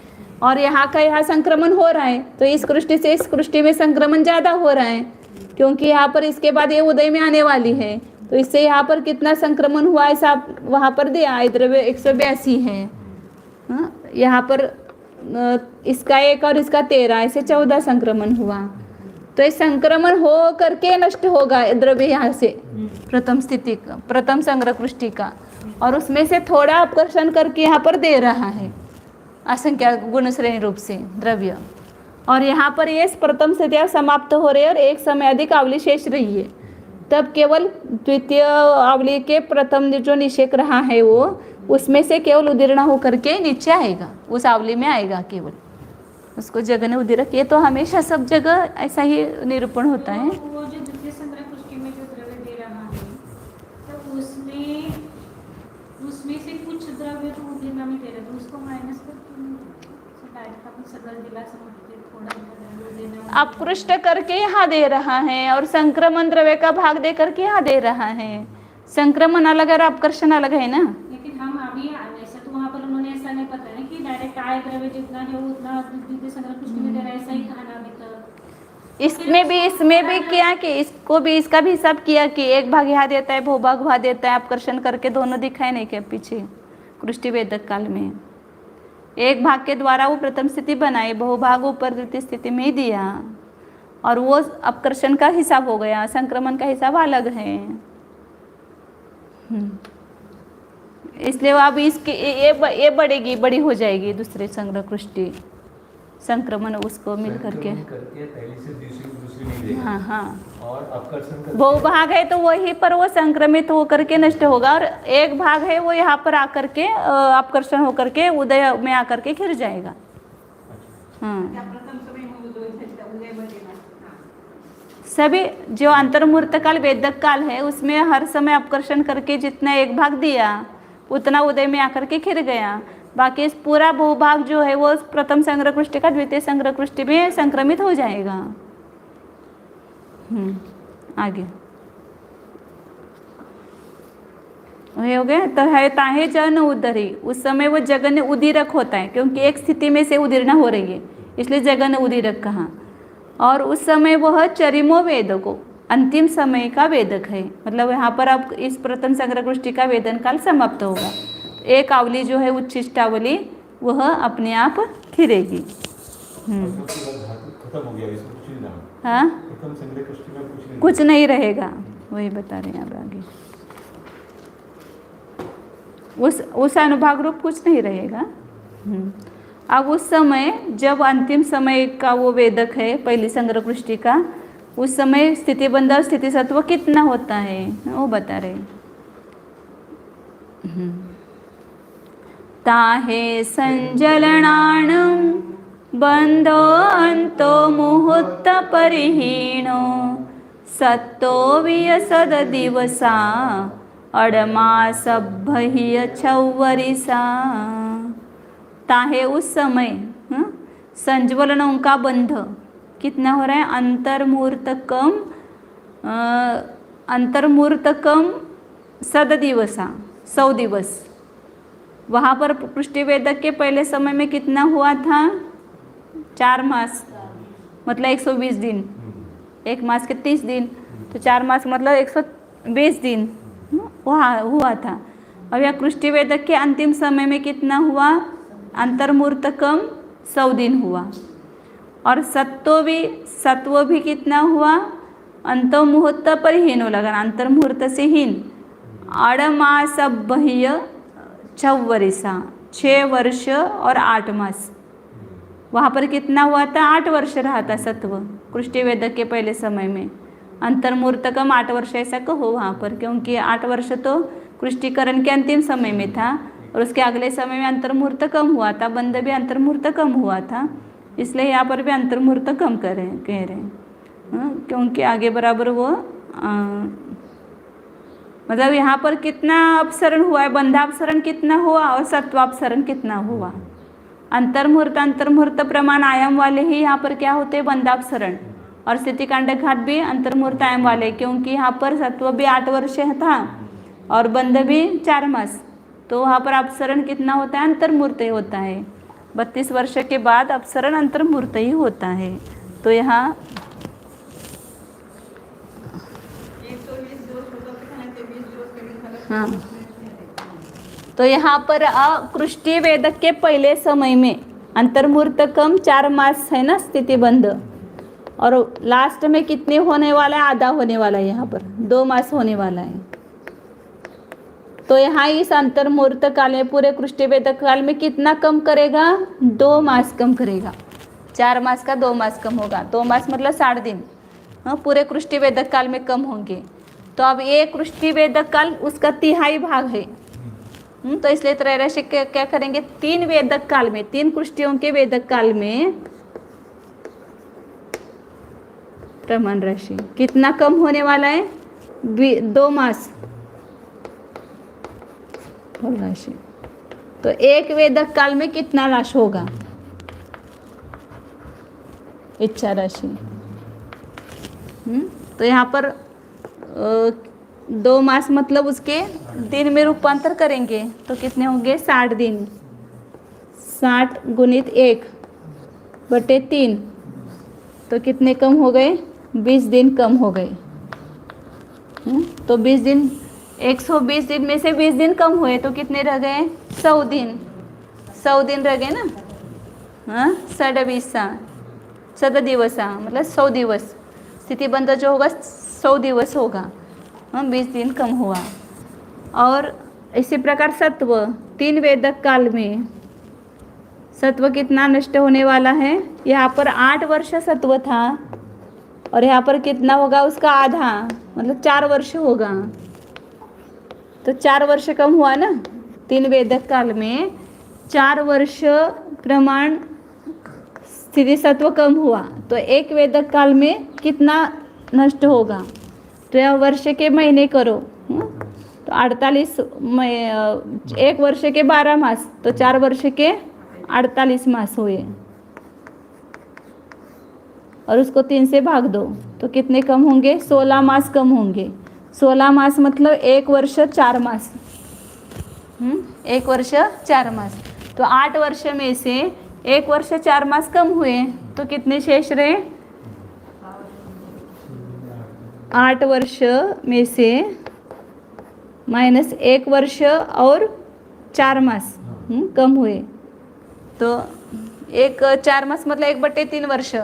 और यहाँ का यहाँ संक्रमण हो रहा है, तो इस कृष्टि से इस कृष्टि में संक्रमण ज़्यादा हो रहा है, क्योंकि यहाँ पर इसके बाद ये उदय में आने वाली है, तो इससे यहाँ पर कितना संक्रमण हुआ ऐसा वहाँ पर दिया है, द्रव्य 182 है। यहाँ पर इसका 1 और इसका 13, ऐसे 14 संक्रमण हुआ। तो ये संक्रमण हो करके नष्ट होगा द्रव्य यहाँ से प्रथम स्थिति का, प्रथम संग्रह कृष्टि का, और उसमें से थोड़ा आकर्षण करके यहाँ पर दे रहा है असंख्या गुण श्रेणी रूप से द्रव्य। और यहाँ पर ये प्रथम स्थितियाँ समाप्त हो रही है और एक समय अधिक आवली शेष रही है, तब केवल द्वितीय आवली के प्रथम जो निषेक रहा है वो उसमें से केवल उदीर्ण होकर के नीचे आएगा, उस आवली में आएगा केवल, उसको जगन उदीरक। ये तो हमेशा सब जगह ऐसा ही निरूपण होता है। वो जो द्वितीय संग्रह कृष्टि में जो द्रव्य दे रहा है, तो उसमें से कुछ द्रव्य तो उदीर्ण में दे रहे, तो उसको माइनस करके डायरेक्ट अपन सगल दिला समझते थोड़ा उदीर्ण अपकृष्ट करके यहाँ दे रहा है और संक्रमण द्रव्य का भाग दे करके यहाँ दे रहा है। संक्रमण अलग और अपकर्षण अलग है ना। लेकिन हम अभी ऐसा तो वहाँ पर उन्होंने ऐसा नहीं पता है कि डायरेक्ट आय द्रव्य जितना है उतना द्वितीय संग्रह कृष्टि में दे रहा है, ऐसा ही कहा अभी तक। इसमें भी किया कि इसको भी इसका भी हिसाब किया कि एक भाग यहाँ देता है, भूभाग वहाँ देता है, अपकर्षण करके दोनों दिखाए नहीं क्या पीछे कृष्टि वेदक काल में। एक भाग के द्वारा वो प्रथम स्थिति बनाई, बहुभाग ऊपर द्वितीय स्थिति में ही दिया। और वो अपकर्षण का हिसाब हो गया, संक्रमण का हिसाब अलग है। इसलिए अब इसकी ये बढ़ेगी, बड़ी हो जाएगी दूसरे संग्रहकृष्टि, संक्रमण उसको मिल करके पहले से दूसरी नहीं देगा। हाँ हाँ, और अपकर्षण का वो भाग है तो वहीं पर वो संक्रमित होकर के नष्ट होगा, और एक भाग है वो यहाँ पर आकर के अपकर्षण होकर के उदय में आकर के खिर जाएगा। हाँ, त्या प्रथम समय मग उदय बनेगा। सभी जो अंतर्मुहूर्त काल वेदक काल है उसमें हर समय अपकर्षण करके जितना एक भाग दिया उतना उदय में आकर के खिर गया। बाकी इस पूरा भूभाग जो है वो प्रथम संग्रहकृष्टि का द्वितीय संग्रहकृष्टि में संक्रमित हो जाएगा। आगे वही हो गया। तो है ताहे जन उदरी, उस समय वो जगन्य उदीरक होता है, क्योंकि एक स्थिति में से उदीर्णा हो रही है इसलिए जगन्य उदीरक कहा। और उस समय वह चरिमो वेदको, अंतिम समय का वेदक है, मतलब यहाँ पर अब इस प्रथम संग्रहकृष्टि का वेदन काल समाप्त होगा। एक आवली जो है उच्छिष्टावली वह अपने आप खिरेगी। खत्म हो गया, इसमें कुछ नहीं रहा। हाँ, प्रथम संग्रहकृष्टि में कुछ नहीं रहेगा, वही बता रहे हैं अब आगे। उस अनुभाग रूप कुछ नहीं रहेगा। अब उस समय जब अंतिम समय का वो वेदक है पहली संग्रहकृष्टि का, उस समय स्थितिबंध और स्थिति सत्व कितना होता है वो बता रहे। ताहे संजलनाणं बंधो अंतो मुहूर्त परिहीणो सत्तो वियसद दिवसा अडमास भह्य छौवरिसा। ताहे उस समय संज्वलनों का बंध कितना हो रहा है, अंतर्मुहूर्तकम सद दिवसा 100 दिवस। वहाँ पर पृष्टि वेदक के पहले समय में कितना हुआ था, 4 मास मतलब 120 दिन, एक मास के 30 दिन, तो 4 मास मतलब 120 दिन वहाँ हुआ था। अब यह पृष्टि वेदक के अंतिम समय में कितना हुआ, अंतर्मुहूर्तकम 100 दिन हुआ। और सत्व भी कितना हुआ, अंतर्मुहूर्त पर हीनो लगा, अंतर्मुहूर्त से हीन। अड़मास बह्य छौवरिसा, 6 वर्ष और 8 मास। वहाँ पर कितना हुआ था, 8 वर्ष रहा था सत्व पृष्टि वेदक के पहले समय में। अंतर्मुहूर्तकम 8 वर्ष ऐसा कहो वहाँ पर, क्योंकि 8 वर्ष तो पृष्टिकरण के अंतिम समय में था और उसके अगले समय में अंतर्मुहूर्त कम हुआ था, बंध भी अंतर्मुहूर्त कम हुआ था, इसलिए यहाँ पर भी अंतर्मुहूर्त कम कह रहे हैं। क्योंकि आगे बराबर वो मतलब यहाँ पर कितना अपसरण हुआ है, बंधापसरण कितना हुआ और सत्वापसरण कितना हुआ। अंतर्मुहूर्त प्रमाण आयाम वाले ही यहाँ पर क्या होते हैं, बंधापसरण, और स्थितिकांड घाट भी अंतर्मुहूर्त आयाम वाले, क्योंकि यहाँ पर सत्व भी 8 वर्ष था और बंध भी 4 मास, तो वहाँ पर अपसरण कितना होता है, अंतर्मुहूर्त ही होता है। 32 वर्ष के बाद अपसरण अंतर्मुहूर्त ही होता है। तो यहाँ 120 दिवस होतं ते 20 दिवस कमी झालं। हाँ, तो यहाँ पर कृष्टि वेदक के पहले समय में अंतर्मुहूर्त कम 4 मास है ना स्थितिबंध, और लास्ट में कितने होने वाला है, आधा होने वाला है, यहाँ पर 2 मास होने वाला है। तो यहाँ इस अंतर्मुहूर्त काल में पूरे कृष्टि वेदक काल में कितना कम करेगा, 2 मास कम करेगा। 4 मास का 2 मास कम होगा, 2 मास मतलब 60 दिन पूरे कृष्टि वेदक काल में कम होंगे। तो अब ये कृष्टि वेदक काल उसका 1/3 भाग है। तो इसलिए त्रैराशिक क्या करेंगे, 3 वेदक काल में, 3 कृष्टियों के वेदक काल में प्रमाण राशि कितना कम होने वाला है, 2 मास राशि। तो एक वेदक काल में कितना राशि होगा, इच्छा राशि। तो यहाँ पर 2 मास मतलब उसके दिन में रूपांतर करेंगे तो कितने होंगे, 60 दिन। 60 गुणित 1/3 तो कितने कम हो गए, 20 दिन कम हो गए। तो 20 दिन, 120 दिन में से 20 दिन कम हुए तो कितने रह गए, 100 दिन। 100 दिन रह गए ना, हाँ, 26 सतदिवसा मतलब 100 दिवस, स्थिति बंध जो होगा 100 दिवस होगा, 20 दिन कम हुआ। और इसी प्रकार सत्व 3 वेदक काल में सत्व कितना नष्ट होने वाला है, यहाँ पर 8 वर्ष सत्व था और यहाँ पर कितना होगा उसका आधा, मतलब 4 वर्ष होगा। तो 4 वर्ष कम हुआ ना, 3 वेदक काल में 4 वर्ष प्रमाण स्थिति सत्व कम हुआ, तो 1 वेदक काल में कितना नष्ट होगा। तो यह वर्ष के महीने करो, तो 48 1 वर्ष के 12 मास, तो 4 वर्ष के 48 मास हुए और उसको 3 से भाग दो तो कितने कम होंगे, 16 मास कम होंगे। 16 मास मतलब 1 वर्ष 4 मास, 1 वर्ष 4 मास। तो 8 वर्ष में से 1 वर्ष 4 मास कम हुए तो कितने शेष रहे, 8 वर्ष में से माइनस 1 वर्ष और 4 मास कम हुए, तो 4 मास मतलब 1/3 वर्ष,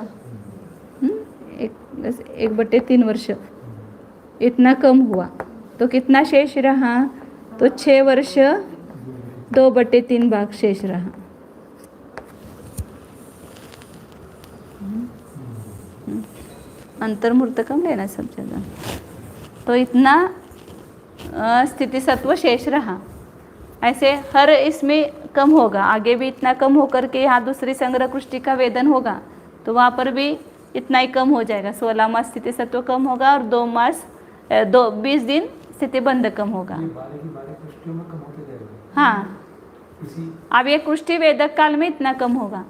1/3 वर्ष इतना कम हुआ। तो कितना शेष रहा, तो 6 वर्ष 2/3 भाग शेष रहा। अंतर्मुहूर्त कम लेना सब जगह, तो इतना स्थिति सत्व शेष रहा। ऐसे हर इसमें कम होगा, आगे भी इतना कम होकर के यहाँ दूसरी संग्रह कृष्टि का वेदन होगा तो वहाँ पर भी इतना ही कम हो जाएगा। 16 मास स्थिति सत्व कम होगा और 20 दिन स्थिति बंध कम होगा। 12 की 12 कृष्टियों में कम होते जाएगा। हाँ, अब ये कृष्टि वेदक काल में इतना कम होगा।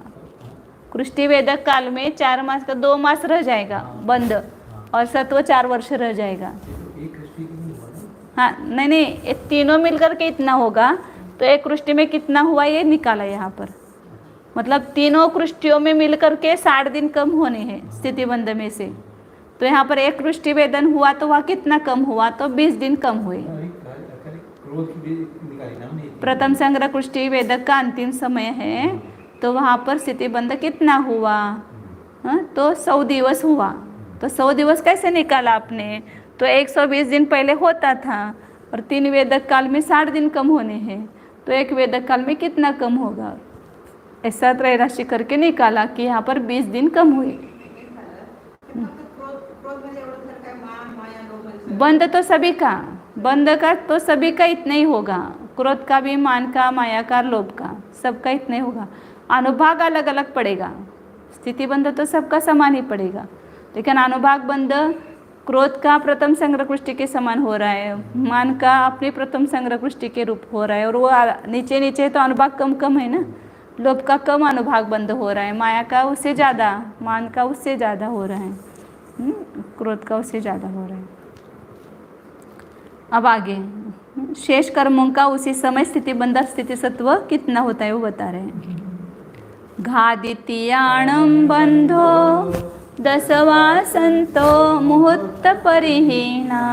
कृष्टि वेदक काल में 4 मास का 2 मास रह जाएगा बंद और सत्व 4 वर्ष रह जाएगा। एक कृष्टि की नहीं हुआ ना? हाँ, नहीं ये तीनों मिलकर के इतना होगा, तो एक कृष्टि में कितना हुआ ये निकाला यहाँ पर, मतलब तीनों कृष्टियों में मिलकर के 60 दिन कम होने हैं स्थिति बंध में से। तो यहाँ पर एक कृष्टि वेदन हुआ तो वह कितना कम हुआ, तो 20 दिन कम हुए। क्रोध की भी निकाली ना हमने। प्रथम संग्रह कृष्टि वेदक का अंतिम समय है, तो वहाँ पर स्थिति बंध कितना हुआ, तो 100 दिवस हुआ। तो 100 दिवस कैसे निकाला आपने, तो 120 दिन पहले होता था और 3 वेदक काल में 60 दिन कम होने हैं, तो 1 वेदक काल में कितना कम होगा, ऐसा त्रय राशि करके निकाला कि यहाँ पर 20 दिन कम हुए। बंध तो सभी का, बंध का तो सभी का इतना ही होगा, क्रोध का भी, मान का, माया का, लोभ का, सबका इतना ही होगा। अनुभाग अलग अलग पड़ेगा, स्थिति बंध तो सबका समान ही पड़ेगा, लेकिन अनुभाग बंध क्रोध का प्रथम संग्रह कृष्टि के समान हो रहा है, मान का अपनी प्रथम संग्रह कृष्टि के रूप हो रहा है, और वो नीचे नीचे तो अनुभाग कम कम है ना, लोभ का कम अनुभाग बंध हो रहा है, माया का उससे ज़्यादा, मान का उससे ज़्यादा हो रहा है, क्रोध का उससे ज़्यादा हो रहा है। अब आगे शेष कर्मों का उसी समय स्थिति बंध स्थिति सत्व कितना होता है वो बता रहे हैं। घादित्याणं बंधो 10 वासंतो मुहूर्त परिहीना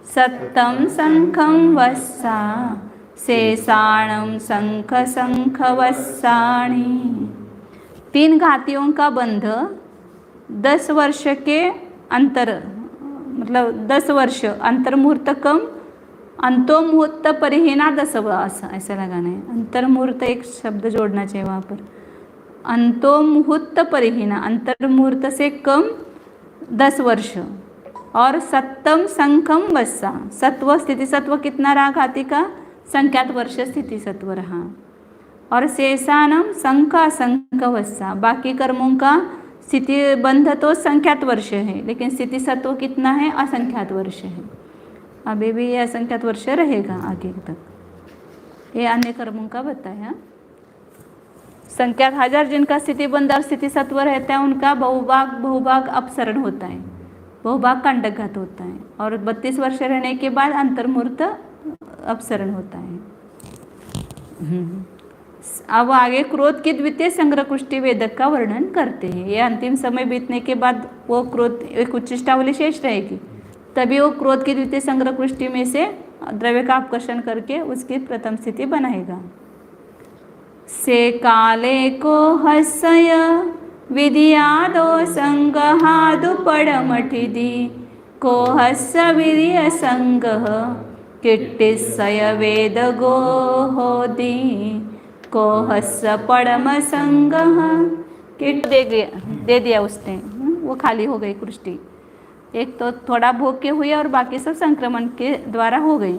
सत्तं शंखं वस्सा शेषाणं शंख शंख वस्साणि। 3 घातियों का बंध 10 वर्ष के अंतर, मतलब 10 वर्ष अंतर मुहूर्त कम, अंतो मुहूर्त परिहीना 10 वास, ऐसा लगाना है। अंतर मुहूर्त एक शब्द जोड़ना चाहिए वहाँ पर, अंतो मुहूर्त परिहीना, अंतर मुहूर्त से कम 10 वर्ष, और सत्तम शंखम वस्सा, सत्व स्थिति सत्व कितना रहा घाती का, संख्यात वर्ष स्थिति सत्व रहा, और शेषानम शंख असंख्य वस्सा, बाकी कर्मों का स्थिति बंध तो संख्यात वर्ष है, लेकिन स्थिति सत्व कितना है, असंख्यात वर्ष है। अभी भी ये असंख्यात वर्ष रहेगा आगे तक, ये अन्य कर्मों का बताया। संख्यात 1000 जिनका स्थिति बंध और स्थिति सत्व रहता है उनका बहुभाग अपसरण होता है, बहुभाग कांडघात होता है, और 32 वर्ष रहने के बाद अंतर्मुहूर्त अपसरण होता है। अब आगे क्रोध की द्वितीय संग्रह कुष्टि वेदक का वर्णन करते हैं। ये अंतिम समय बीतने के बाद वो क्रोध एक उच्चिष्टावली शेष रहेगी, तभी वो क्रोध की द्वितीय संग्रह कुष्टि में से द्रव्य का अपकर्षण करके उसकी प्रथम स्थिति बनाएगा। से काले को हसय विधियादो संगहादु पडमठिदी को हस्स विधिय संगह किट्टिसय वेद गो होदी को हस्स पडम संगह किट दे दिया उसने, वो खाली हो गई कृष्टि। एक तो थोड़ा भोग के हुए और बाकी सब संक्रमण के द्वारा हो गई।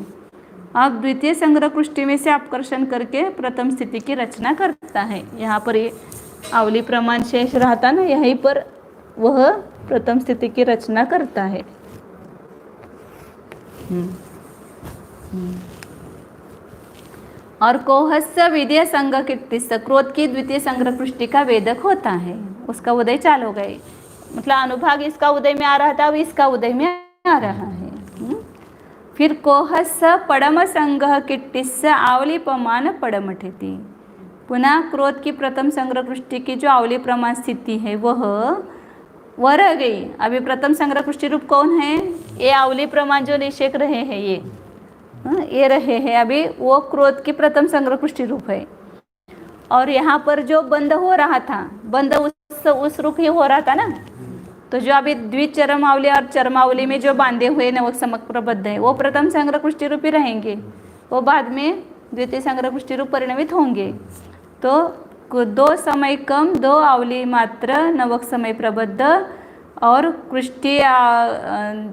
अब द्वितीय संग्रह कृष्टि में से अपकर्षण करके प्रथम स्थिति की रचना करता है। यहाँ पर ये आवली प्रमाण शेष रहता ना, यहीं पर वह प्रथम स्थिति की रचना करता है। और कोहस्स विद्य संग किट्टिस क्रोध की द्वितीय संग्रह कृष्टि का वेदक होता है, उसका उदय चाल हो गई। मतलब अनुभाग इसका उदय में आ रहा था, अब इसका उदय में आ रहा है। फिर कोहस्स पडम संगह किट्टिस आवली प्रमाण पडमठिति। पुनः क्रोध की प्रथम संग्रह कृष्टि की जो आवली प्रमाण स्थिति है वह रह गई। अभी प्रथम संग्रह कृष्टि रूप कौन है? ये आवली प्रमाण जो निषेक रहे हैं ये रहे हैं, अभी वो क्रोध की प्रथम संग्रह कृष्टि रूप है। और यहाँ पर जो बंध हो रहा था, बंध उस रूप ही हो रहा था ना, तो जो अभी द्विचरमावली और चरमावली में जो बांधे हुए नवक समक प्रबद्ध है वो प्रथम संग्रह कृष्टि रूप ही रहेंगे, वो बाद में द्वितीय संग्रह कृष्टि रूप परिणमित होंगे। तो दो समय कम, दो आवली मात्र नवक समय प्रबद्ध और कृष्टि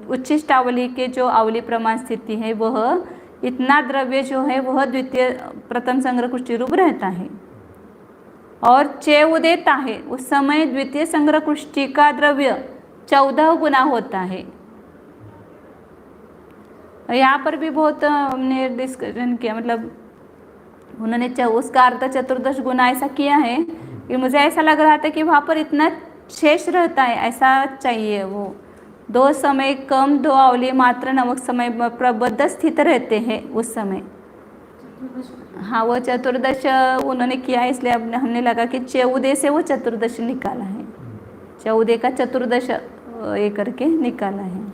उच्छिष्ट आवली के जो आवली प्रमाण स्थिति है वह इतना द्रव्य जो है वह द्वितीय प्रथम संग्रह कृष्टि रूप रहता है। और चेव देता है, उस समय द्वितीय संग्रह कृष्टि का द्रव्य 14 गुना होता है। यहाँ पर भी बहुत हमने डिस्कशन किया, मतलब उन्होंने उसका अर्थ 14 गुना ऐसा किया है कि मुझे ऐसा लग रहा था कि वहाँ पर इतना शेष रहता है, ऐसा चाहिए। वो दो समय कम, दो आवली मात्र नवक समय प्रबद्ध स्थित रहते हैं उस समय। हाँ, वो 14 उन्होंने किया है, इसलिए अब हमने लगा कि 14 से वो 14 निकाला है, 14 का 14 ये करके निकाला है।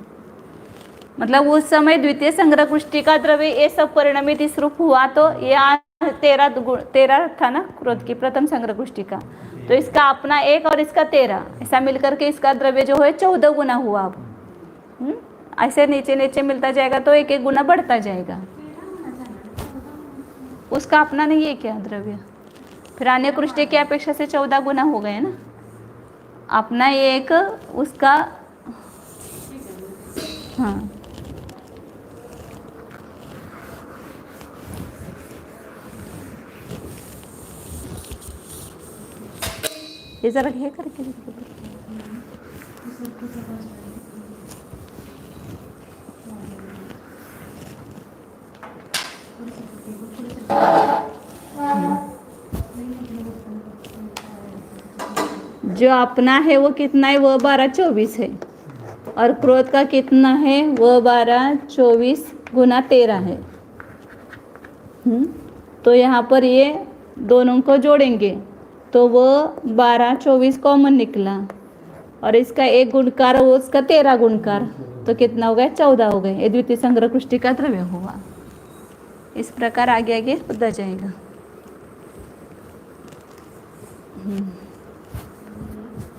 मतलब उस समय द्वितीय संग्रह कृष्टि का द्रव्य ये सब परिणमित इस रूप हुआ, तो ये 13 था ना क्रोध की प्रथम संग्रह कृष्टि का, तो इसका अपना 1 और इसका 13 ऐसा मिलकर के इसका द्रव्य जो है 14 गुना हुआ। अब ऐसे नीचे नीचे मिलता जाएगा तो 1-1 गुना बढ़ता जाएगा। उसका अपना नहीं है क्या द्रव्य, फिर अन्य कृष्टि की अपेक्षा से 14 गुना हो गए ना। अपना 1 उसका, हाँ ये जरा हे करके जो अपना है वो कितना है, वो 12-24 है, और क्रोध का कितना है वो 12-24 गुना 13 है। तो यहाँ पर ये दोनों को जोड़ेंगे तो वो 12-24 कॉमन निकला, और इसका 1 गुणकार वो उसका 13 गुणकार, तो कितना हो गया 14 हो गए। ये द्वितीय संग्रह कृष्टि का द्रव्य हुआ। इस प्रकार आगे आगे पता जाएगा।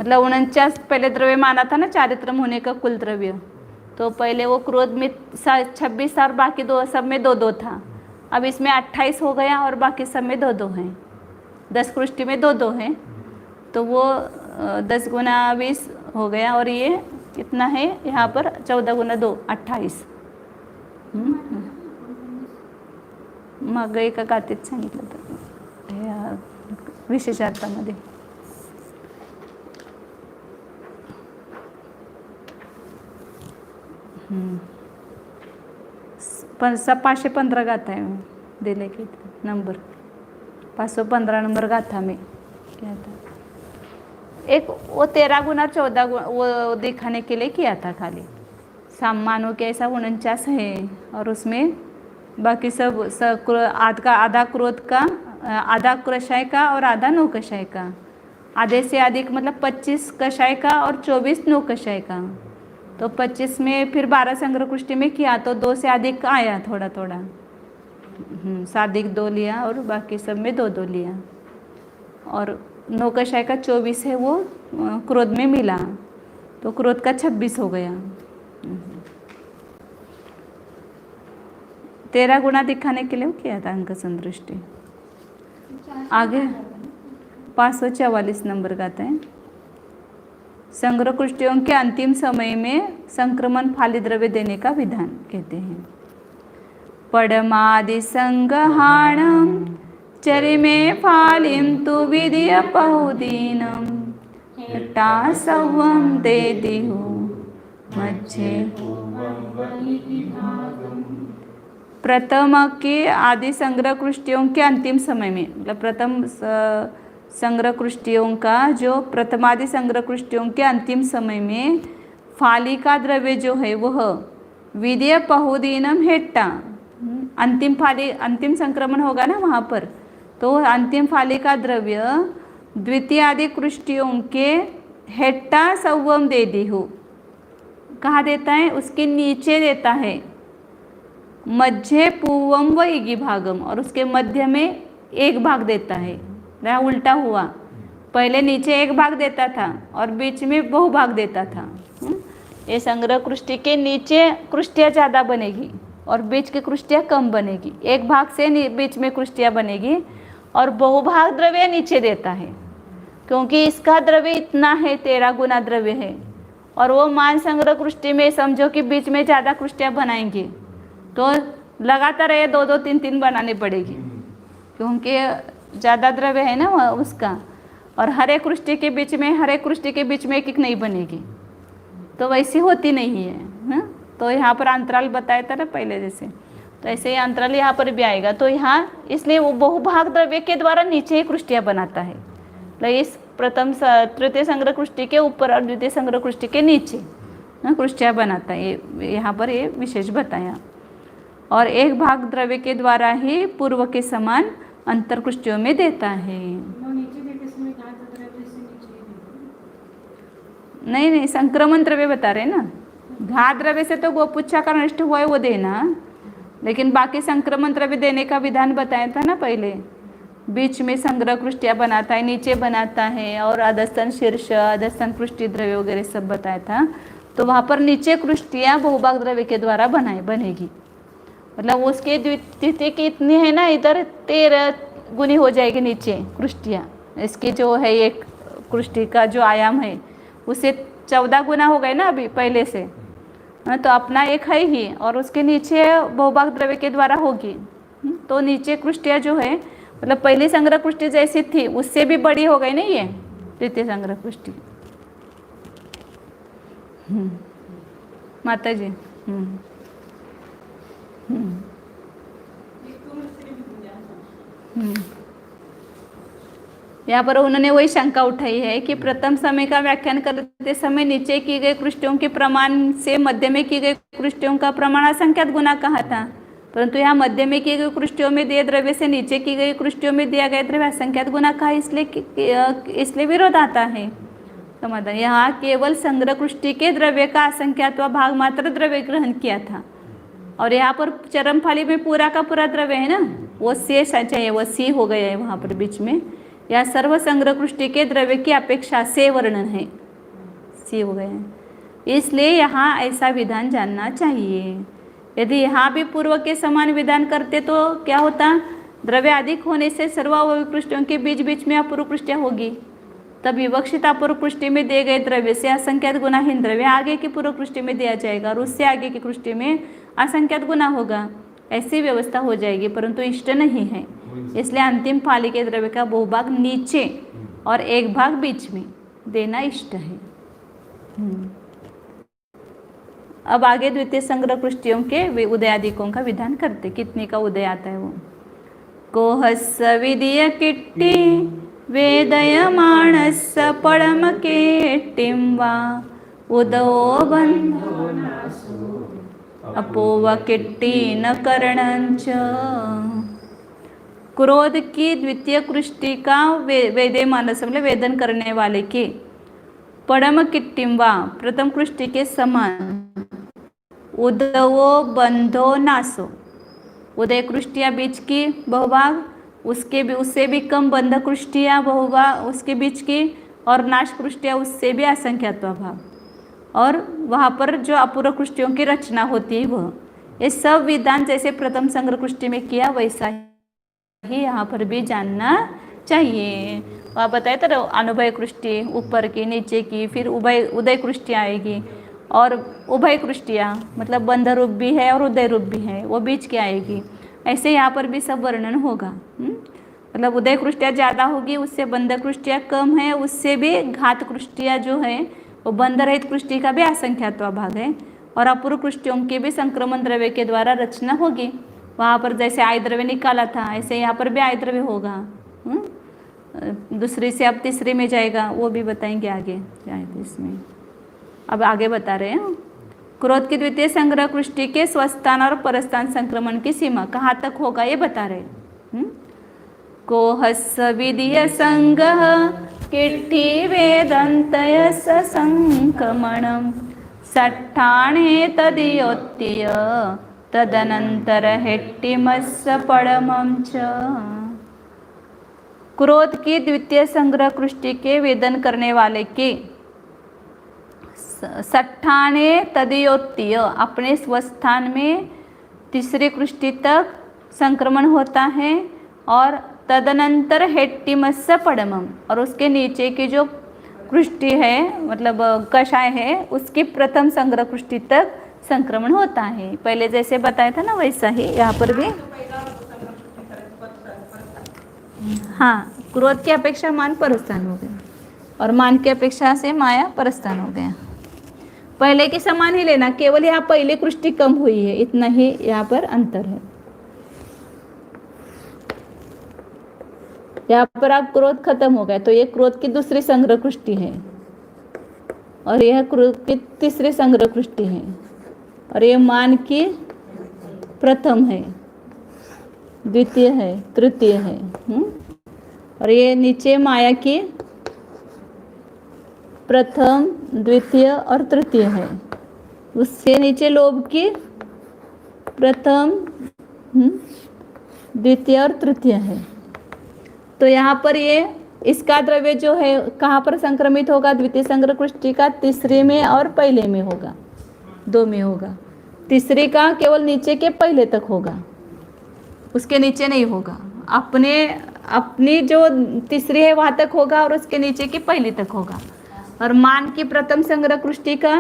मतलब 49 पहले द्रव्य माना था ना चारित्रम होने का कुल द्रव्य, तो पहले वो क्रोध में 26 और बाकी दो सब में 2-2 था। अब इसमें 28 हो गया और बाकी सब में 2-2 हैं। 10 कृष्टि में 2-2 हैं, तो वो 10 गुना 20 हो गया, और ये कितना है यहाँ पर 14 गुना 2 28। मग एका गातीत सांगितलं तर विशेषार्थामध्ये। पण 515 गाथा है दिले की नंबर, 515 नंबर गाथा में क्या था। एक वो 13 गुना 14 वो दिखाने के लिए किया था खाली। सामानो के ऐसा 49 है, और उसमें बाकी सब आधा क्रोध का, आधा कषाय का और आधा नौ कषाय का। आधे से अधिक मतलब 25 कषाय का और 24 नौ कषाय का। तो 25 में फिर 12 संग्रह कुष्टि में किया तो 2 से अधिक आया थोड़ा थोड़ा, साधिक 2 लिया और बाकी सब में 2-2 लिया। और नौकशाय का 24 है वो क्रोध में मिला, तो क्रोध का 26 हो गया। 13 गुना दिखाने के लिए वो किया था अंक संदृष्टि। आगे 544 नंबर का है, संग्रह कृष्टियों के अंतिम समय में संक्रमण फाली द्रव्य देने का विधान कहते हैं। पडमादि संगहाणम चरिमे फालिम तु विधिय पहुदीनम सवम दे दिहु मध्य। प्रथम के आदि संग्रह कृष्टियों के अंतिम समय में, मतलब प्रथम संग्रह कृष्टियों का जो प्रथमादि संग्रह कृष्टियों के अंतिम समय में फाली का द्रव्य जो है वह विधेय पहुदीनम हेट्टा, अंतिम फाली अंतिम संक्रमण होगा ना वहाँ पर, तो अंतिम फाली का द्रव्य द्वितीय आदि कृष्टियों के हेट्टा सवम दे दी हो, कहाँ देता है, उसके नीचे देता है, मध्य पूवम व इगी भागम, और उसके मध्य में एक भाग देता है। वह उल्टा हुआ, पहले नीचे एक भाग देता था और बीच में बहुभाग देता था। ये संग्रह कृष्टि के नीचे कृष्टियाँ ज़्यादा बनेगी और बीच की कृष्टियाँ कम बनेगी, एक भाग से बीच में कृष्टियाँ बनेगी, और बहुभाग द्रव्य नीचे देता है क्योंकि इसका द्रव्य इतना है, 13 गुना द्रव्य है, और वो मान संग्रह कृष्टि में समझो कि बीच में ज़्यादा कृष्टियाँ बनाएंगे तो लगातार ये 2-2, 3-3 बनानी पड़ेगी क्योंकि ज़्यादा द्रव्य है ना उसका, और हर एक कृष्टि के बीच में एक एक नहीं बनेगी, तो वैसी होती नहीं है। तो यहाँ पर अंतराल बताया था ना पहले जैसे, तो ऐसे ही अंतराल यहाँ पर भी आएगा। तो यहाँ इसलिए वो बहुभाग द्रव्य के द्वारा नीचे ही कृष्टियाँ बनाता है, तो इस प्रथम तृतीय संग्रह कृष्टि के ऊपर और द्वितीय संग्रह कृष्टि के नीचे कृष्टियाँ बनाता है, ये यहाँ पर ये विशेष बताया। और एक भाग द्रव्य के द्वारा ही पूर्व के समान अंतर कृष्टियों में देता है। नहीं, संक्रमण द्रव्य बता रहे ना, घात द्रव्य से तो गोपुच्छा का नष्ट हुआ है वो देना, लेकिन बाकी संक्रमण द्रव्य देने का विधान बताया था ना पहले, बीच में संग्रह कृष्टियाँ बनाता है, नीचे बनाता है, और अधस्तन शीर्ष अधस्तन कृष्टि द्रव्य वगैरह सब बताया था। तो वहाँ पर नीचे कृष्टियाँ बहुभाग द्रव्य के द्वारा बनेगी, मतलब उसके द्वितीय की इतनी है ना, इधर 13 गुनी हो जाएगी नीचे कृष्टियाँ, इसकी जो है एक कृष्टि का जो आयाम है उसे 14 गुना हो गए ना अभी पहले से, तो अपना एक है ही, और उसके नीचे बहुभाग द्रव्य के द्वारा होगी। तो नीचे कृष्टियाँ जो है मतलब पहली संग्रह कृष्टि जैसी थी उससे भी बड़ी हो गई ना ये द्वितीय संग्रह कृष्टि। माता जी यहाँ पर उन्होंने वही शंका उठाई है कि प्रथम समय का व्याख्यान करते समय नीचे की गई कृष्टियों के प्रमाण से मध्य में की गई कृष्टियों का प्रमाण असंख्यात गुना कहा था, परंतु यहाँ मध्य में की गई कृष्टियों में दिए द्रव्य से नीचे की गई कृष्टियों में दिया गया द्रव्य असंख्यात गुना कहा, इसलिए विरोध आता है। समाधान, यहाँ केवल संग्रह कृष्टि के द्रव्य का असंख्यात व भाग मात्र द्रव्य ग्रहण किया था, और यहाँ पर चरम फाली में पूरा का पूरा द्रव्य है ना, वो शेष चाहिए, वो सी हो गया है वहाँ पर बीच में। यह सर्व संग्रह कृष्टि के द्रव्य की अपेक्षा से वर्णन है, सी हो गए हैं, इसलिए यहाँ ऐसा विधान जानना चाहिए। यदि यहाँ भी पूर्व के समान विधान करते तो क्या होता, द्रव्य अधिक होने से सर्वावयवी कृष्टियों के बीच बीच में अपूर्व कृष्टियाँ होगी, तब विवक्षित अपूर्व कृष्टि में दिए गए द्रव्य से असंख्यात गुणाहीन द्रव्य आगे की पूर्व कृष्टि में दिया जाएगा और उससे आगे की कृष्टि में असंख्यात गुना होगा, ऐसी व्यवस्था हो जाएगी, परंतु इष्ट नहीं है। इसलिए अंतिम फाली के द्रव्य का बहुभाग नीचे और एक भाग बीच में देना इष्ट है। अब आगे द्वितीय संग्रह कृष्टियों के उदयादिकों का विधान करते, कितने का उदय आता है वो। कोहस्स विधिय किट्टी वेदयमाणस्स पड़म केट्टिं वा उदो बन्धो अपोव किट्टी न करणंच। क्रोध की द्वितीय कृष्टि का वेदे मानस मतलब वेदन करने वाले के पड़म किट्टिंवा प्रथम कृष्टि के समान उदवो बंधो नासो, उदय कृष्टिया बीच की बहुभाग उससे भी कम बंधकृष्टियाँ होगा उसके बीच की, और नाशकृष्टियाँ उससे भी असंख्यात्वाभाव, और वहाँ पर जो अपूर्व कृष्टियों की रचना होती है वह, ये सब विधान जैसे प्रथम संग्रह कृष्टि में किया वैसा ही यहाँ पर भी जानना चाहिए। वहाँ बताया तो अनुभय कृष्टि ऊपर की नीचे की, फिर उदय कृष्टि आएगी, और उभय कृष्टियाँ मतलब बंध रूप भी है और उदय रूप भी है, वो बीच की आएगी। ऐसे यहाँ पर भी सब वर्णन होगा। मतलब उदय कृष्टियाँ ज़्यादा होगी, उससे बंध कृष्टियाँ कम है, उससे भी घात कृष्टियाँ जो है वो बंध रहित कृष्टि का भी असंख्यात्वा भाग है, और अपूर्व कृष्टियों की भी संक्रमण द्रव्य के द्वारा रचना होगी। वहाँ पर जैसे आय द्रव्य निकाला था ऐसे यहाँ पर भी आय द्रव्य होगा। दूसरी से अब तीसरी में जाएगा, वो भी बताएंगे आगे जाएगा इसमें। अब आगे बता रहे हैं क्रोध की द्वितीय संग्रह कृष्टि के स्वस्थान और परस्थान संक्रमण की सीमा कहाँ तक होगा ये बता रहे। कोहस विधीय संगह किट्ठी वेदंतय संक्रमणम सट्ठाणे तदियोत्तीय तदनंतर हेट्टिमस्स पड़मं च। क्रोध की द्वितीय संग्रह कृष्टि के वेदन करने वाले के सट्ठाणे तदियोत्तीय अपने स्वस्थान में तीसरी कृष्टि तक संक्रमण होता है, और तदनंतर हेट्टिमस्स पड़मम, और उसके नीचे की जो कृष्टि है मतलब कषाय है उसकी प्रथम संग्रह कृष्टि तक संक्रमण होता है। पहले जैसे बताया था ना वैसा ही यहाँ पर भी। हाँ, क्रोध की अपेक्षा मान परस्थान हो गया, और मान की अपेक्षा से माया परस्थान हो गया। पहले के समान ही लेना, केवल यहाँ पहले कृष्टि कम हुई है, इतना ही यहाँ पर अंतर है। यहाँ पर आप क्रोध खत्म हो गया तो ये क्रोध की दूसरी संग्रह कृष्टि है, और यह क्रोध की तीसरी संग्रह कृष्टि है, और ये मान की प्रथम है, द्वितीय है, तृतीय है। और ये नीचे माया की प्रथम, द्वितीय और तृतीय है। उससे नीचे लोभ की प्रथम, द्वितीय और तृतीय है। तो यहाँ पर ये इसका द्रव्य जो है कहाँ पर संक्रमित होगा? द्वितीय संग्रह कृष्टि का तीसरे में और पहले में होगा, दो में होगा। तीसरे का केवल नीचे के पहले तक होगा, उसके नीचे नहीं होगा। अपनी जो तीसरी है वहाँ तक होगा, और उसके नीचे की पहले तक होगा। और मान की प्रथम संग्रह कृष्टि का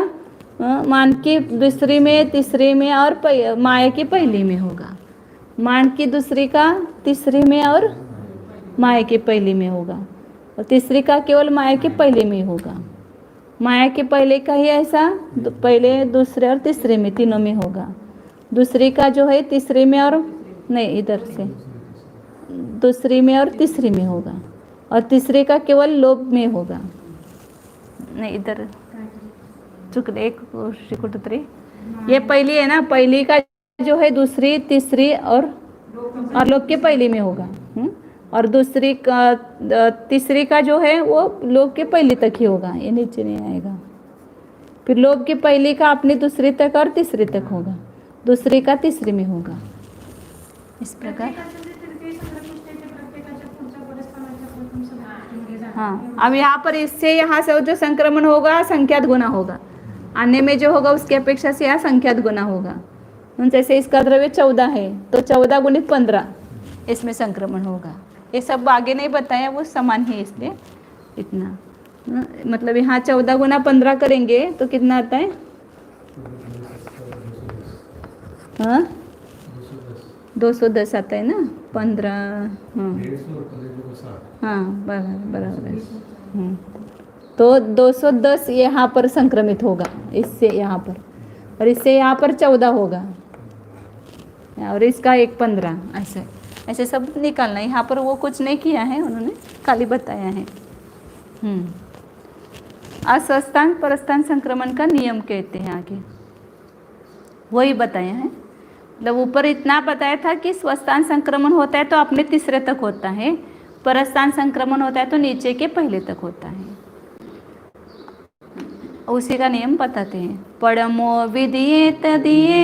मान की दूसरी में, तीसरी में और माया की पहली में होगा। मान की दूसरी का तीसरी में और माया की पहली में होगा, और तीसरी का केवल माया की पहले में होगा। माया के पहले का ही ऐसा पहले, दूसरे और तीसरे में, तीनों में होगा। दूसरी का जो है तीसरे में और नहीं, इधर से दूसरी में और तीसरी में होगा, और तीसरे का केवल लोभ में होगा। नहीं, इधर चुक एक कुटत्री, ये पहली है ना, पहली का जो है दूसरी, तीसरी और लोभ के पहली में होगा। और दूसरी का तीसरी का जो है वो लोभ के पहली तक ही होगा, ये नीचे नहीं आएगा। फिर लोभ की पहली का अपनी दूसरी तक और तीसरी तक होगा, दूसरी का तीसरी में होगा। इस प्रकार हाँ। अब यहाँ पर इससे यहाँ से जो संक्रमण होगा संख्यात गुना होगा, आने में जो होगा उसकी अपेक्षा से यहाँ संख्यात गुना होगा। जैसे इसका द्रव्य 14 है तो 14 गुणित 15 इसमें संक्रमण होगा। ये सब आगे नहीं बताया, वो समान है इसलिए इतना। मतलब यहाँ 14 गुना 15 करेंगे तो कितना आता है? हाँ, 210 आता है ना, 15। हाँ बराबर है। तो 210 यहाँ पर संक्रमित होगा इससे यहाँ पर, और इससे यहाँ पर 14 होगा, और इसका एक 15, ऐसे सब निकालना। यहाँ पर वो कुछ नहीं किया है उन्होंने, खाली बताया है। अस्वस्थान परस्थान संक्रमण का नियम कहते हैं आगे, वही बताया है। मतलब ऊपर इतना बताया था कि स्वस्थान संक्रमण होता है तो अपने तीसरे तक होता है, परस्थान संक्रमण होता है तो नीचे के पहले तक होता है। उसी का नियम बताते हैं। पड़मो विधिये तदिये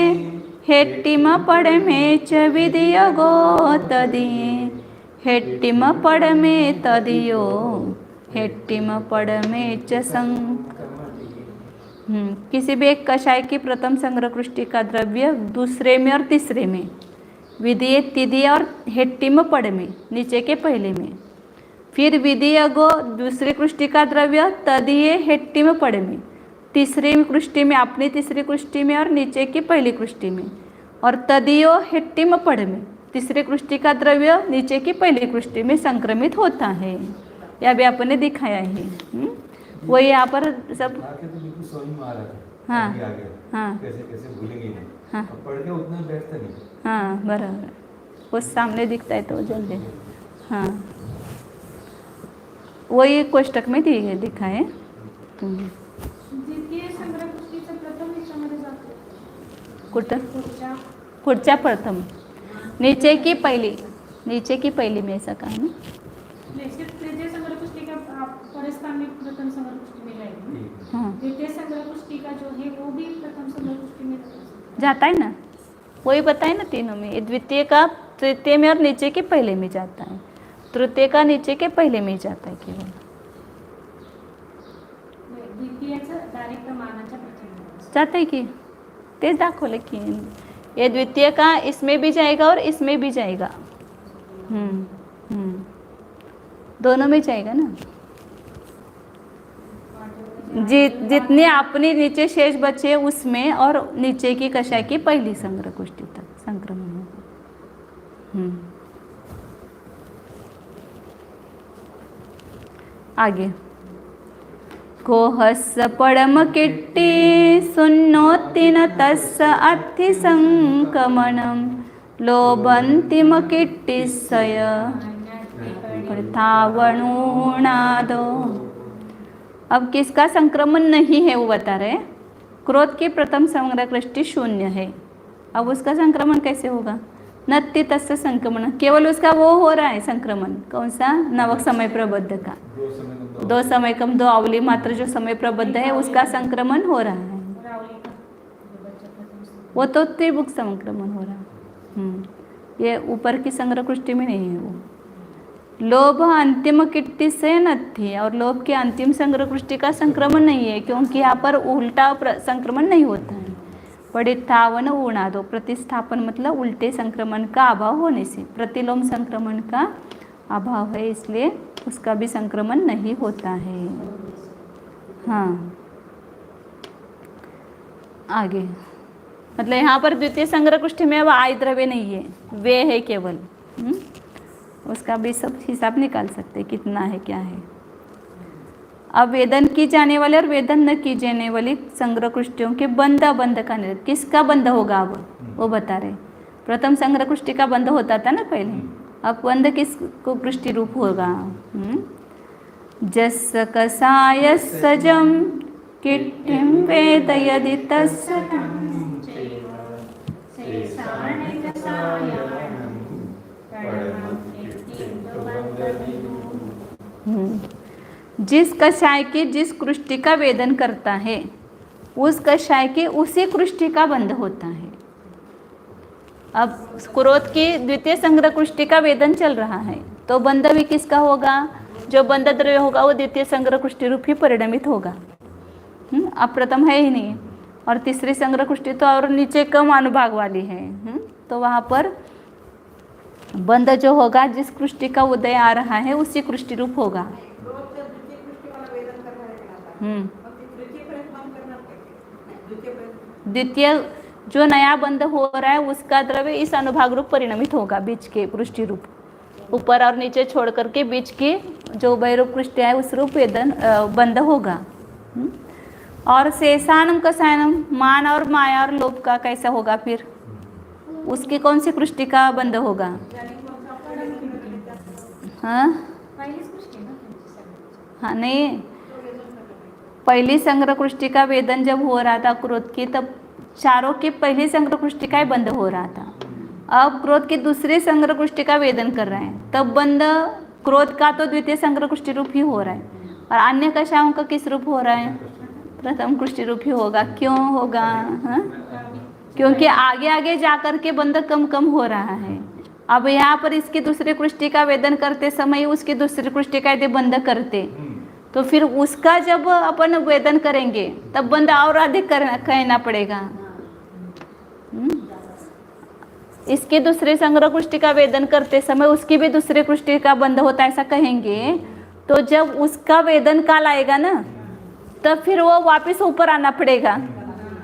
हेट्टिम पड़मे च विधिय गो तदिये हेट्टिम पड़ में तदियो हेट्टिम पड़ में च किसी भी एक कषाय की प्रथम संग्रह कृष्टि का द्रव्य दूसरे में और तीसरे में, विधीय तिदीय और हेट्टिम पड़ में नीचे के पहले में, फिर विधीय गो दूसरी कृष्टि का द्रव्य तदीय हेट्टिम पड़ में तीसरी कृष्टि में, अपनी तीसरी कृष्टि में और नीचे की पहली कृष्टि में, और तदीयो हेट्टिम पड़ में तीसरी कृष्टि का द्रव्य नीचे की पहली कृष्टि में संक्रमित होता है। यह भी आपने दिखाया है। वही यहाँ पर सब आके तो बिल्कुल समझ में आ रहा था। हाँ, अभी आ गया। हाँ। कैसे कैसे भूलेंगे नहीं। हाँ। अब पढ़ के उतना बैठता नहीं। हाँ बराबर, वो सामने दिखता है तो जल्दी। हाँ वही कोष्टक में दिखा है। द्वितीय संग्रह पुस्तिकेचं प्रथम ह्याच्यामध्ये जातो कुठं पुढच्या पुढच्या प्रथम नीचे की पहली में ऐसा कहा ना। सिर्फ तृतीय संग्रह पुस्तिका परस्थान में प्रथम संग्रह पुस्तिका में जाएगी। हाँ द्वितीय संग्रह पुस्तिका जो है वो भी प्रथम संग्रह पुस्तिका में जाता है ना, वही बताए ना तीनों में। द्वितीय का तृतीय में और नीचे के पहले में जाता है, तृतीय का नीचे के पहले में जाता है केवल। द्वितीयचं डायरेक्ट मानाच्या प्रथम जाता है कि तेज दाखवलं की ये द्वितीय का इसमें भी जाएगा और इसमें भी जाएगा। दोनों में जाएगा ना। जितने अपने नीचे शेष बचे उसमें और नीचे की कषाय की पहली संग्रह कुष्टि तक संक्रमण होगा। आगे कोहस पड़म किट्टी सुन्नोत्तिन तस्स अत्थि संकमणम लोबंतिम किट्टिसय थावणुनादो। अब किसका संक्रमण नहीं है वो बता रहे। क्रोध की प्रथम संग्रह कृष्टि शून्य है, अब उसका संक्रमण कैसे होगा। नत्ति तस्य संक्रमण, केवल उसका वो हो रहा है संक्रमण। कौन सा, नवक समय प्रबद्ध का। दो समय कम दो अवली मात्र जो समय प्रबद्ध है उसका संक्रमण हो रहा है। वो तो त्रिभुक संक्रमण हो रहा है। ये ऊपर की संग्रह कृष्टि में नहीं है वो। लोभ अंतिम किट्टी से नत्थि, और लोभ के अंतिम संग्रह कृष्टि का संक्रमण नहीं है, क्योंकि यहाँ पर उल्टा संक्रमण नहीं होता है। पड़ित्थावन ऊणादो, प्रतिस्थापन मतलब उल्टे संक्रमण का अभाव होने से, प्रतिलोम संक्रमण का अभाव है इसलिए उसका भी संक्रमण नहीं होता है। हाँ आगे मतलब यहाँ पर द्वितीय संग्रह कुष्ठी में अब आय द्रव्य नहीं है, वे है केवल। उसका भी सब हिसाब निकाल सकते कितना है क्या है। अब वेदन की जाने वाले और वेदन न की जाने वाली संग्रह कुष्टियों के बंध का निर्णय, किसका बंध होगा अब वो बता रहे। प्रथम संग्रह कुष्टि का बंध होता था ना पहले, अब बंध किस को कृष्टि रूप होगा। जस कसाय सजम किट्टिम वेद यदि तस्य जिस कषाय की जिस कृष्टि का वेदन करता है उस कषाय के उसी कृष्टि का बंध होता है। अब क्रोध की द्वितीय संग्रह कृष्टि का वेदन चल रहा है तो बंध भी किसका होगा, जो बंध द्रव्य होगा वो द्वितीय संग्रह कृष्टि रूप ही परिणमित होगा। अब प्रथम है ही नहीं, और तीसरी संग्रह कृष्टि तो और नीचे कम अनुभाग वाली है। तो वहाँ पर बंध जो होगा जिस कृष्टि का उदय आ रहा है उसी कृष्टि रूप होगा। द्वितीय जो नया बंध हो रहा है उसका द्रव्य इस अनुभाग रूप परिणमित होगा, बीच के पृष्ठि रूप ऊपर और नीचे छोड़ करके बीच की जो उभयरूप पृष्ठि है उस रूप वेदन बंध होगा। और शेषानम कसायनम मान और माया और लोभ का कैसा होगा, फिर उसकी कौन सी कृष्टि का बंध होगा। हाँ नहीं, पहली संग्रह कृष्टि का वेदन जब हो रहा था क्रोध की तब चारों की पहली संग्रह कृष्टि का ही बंध हो रहा था। अब क्रोध की दूसरी संग्रह कृष्टि का वेदन कर रहे हैं तब बंध क्रोध का तो द्वितीय संग्रह कृष्टि रूप ही हो रहा है, और अन्य कषायों का किस रूप हो रहा है, प्रथम कृष्टि रूप ही होगा। क्यों होगा, क्योंकि आगे आगे जा कर के बंध कम कम हो रहा है। अब यहाँ पर इसकी दूसरी कृष्टि का वेदन करते समय उसकी दूसरी कृष्टि का यदि बंध करते तो फिर उसका जब अपन वेदन करेंगे तब बंध और अधिक कहना पड़ेगा। इसकी दूसरी संग्रह कृष्टि का वेदन करते समय उसकी भी दूसरी कृष्टि का बंध होता है ऐसा कहेंगे तो जब उसका वेदन काल आएगा ना तब फिर वो वापस ऊपर आना पड़ेगा।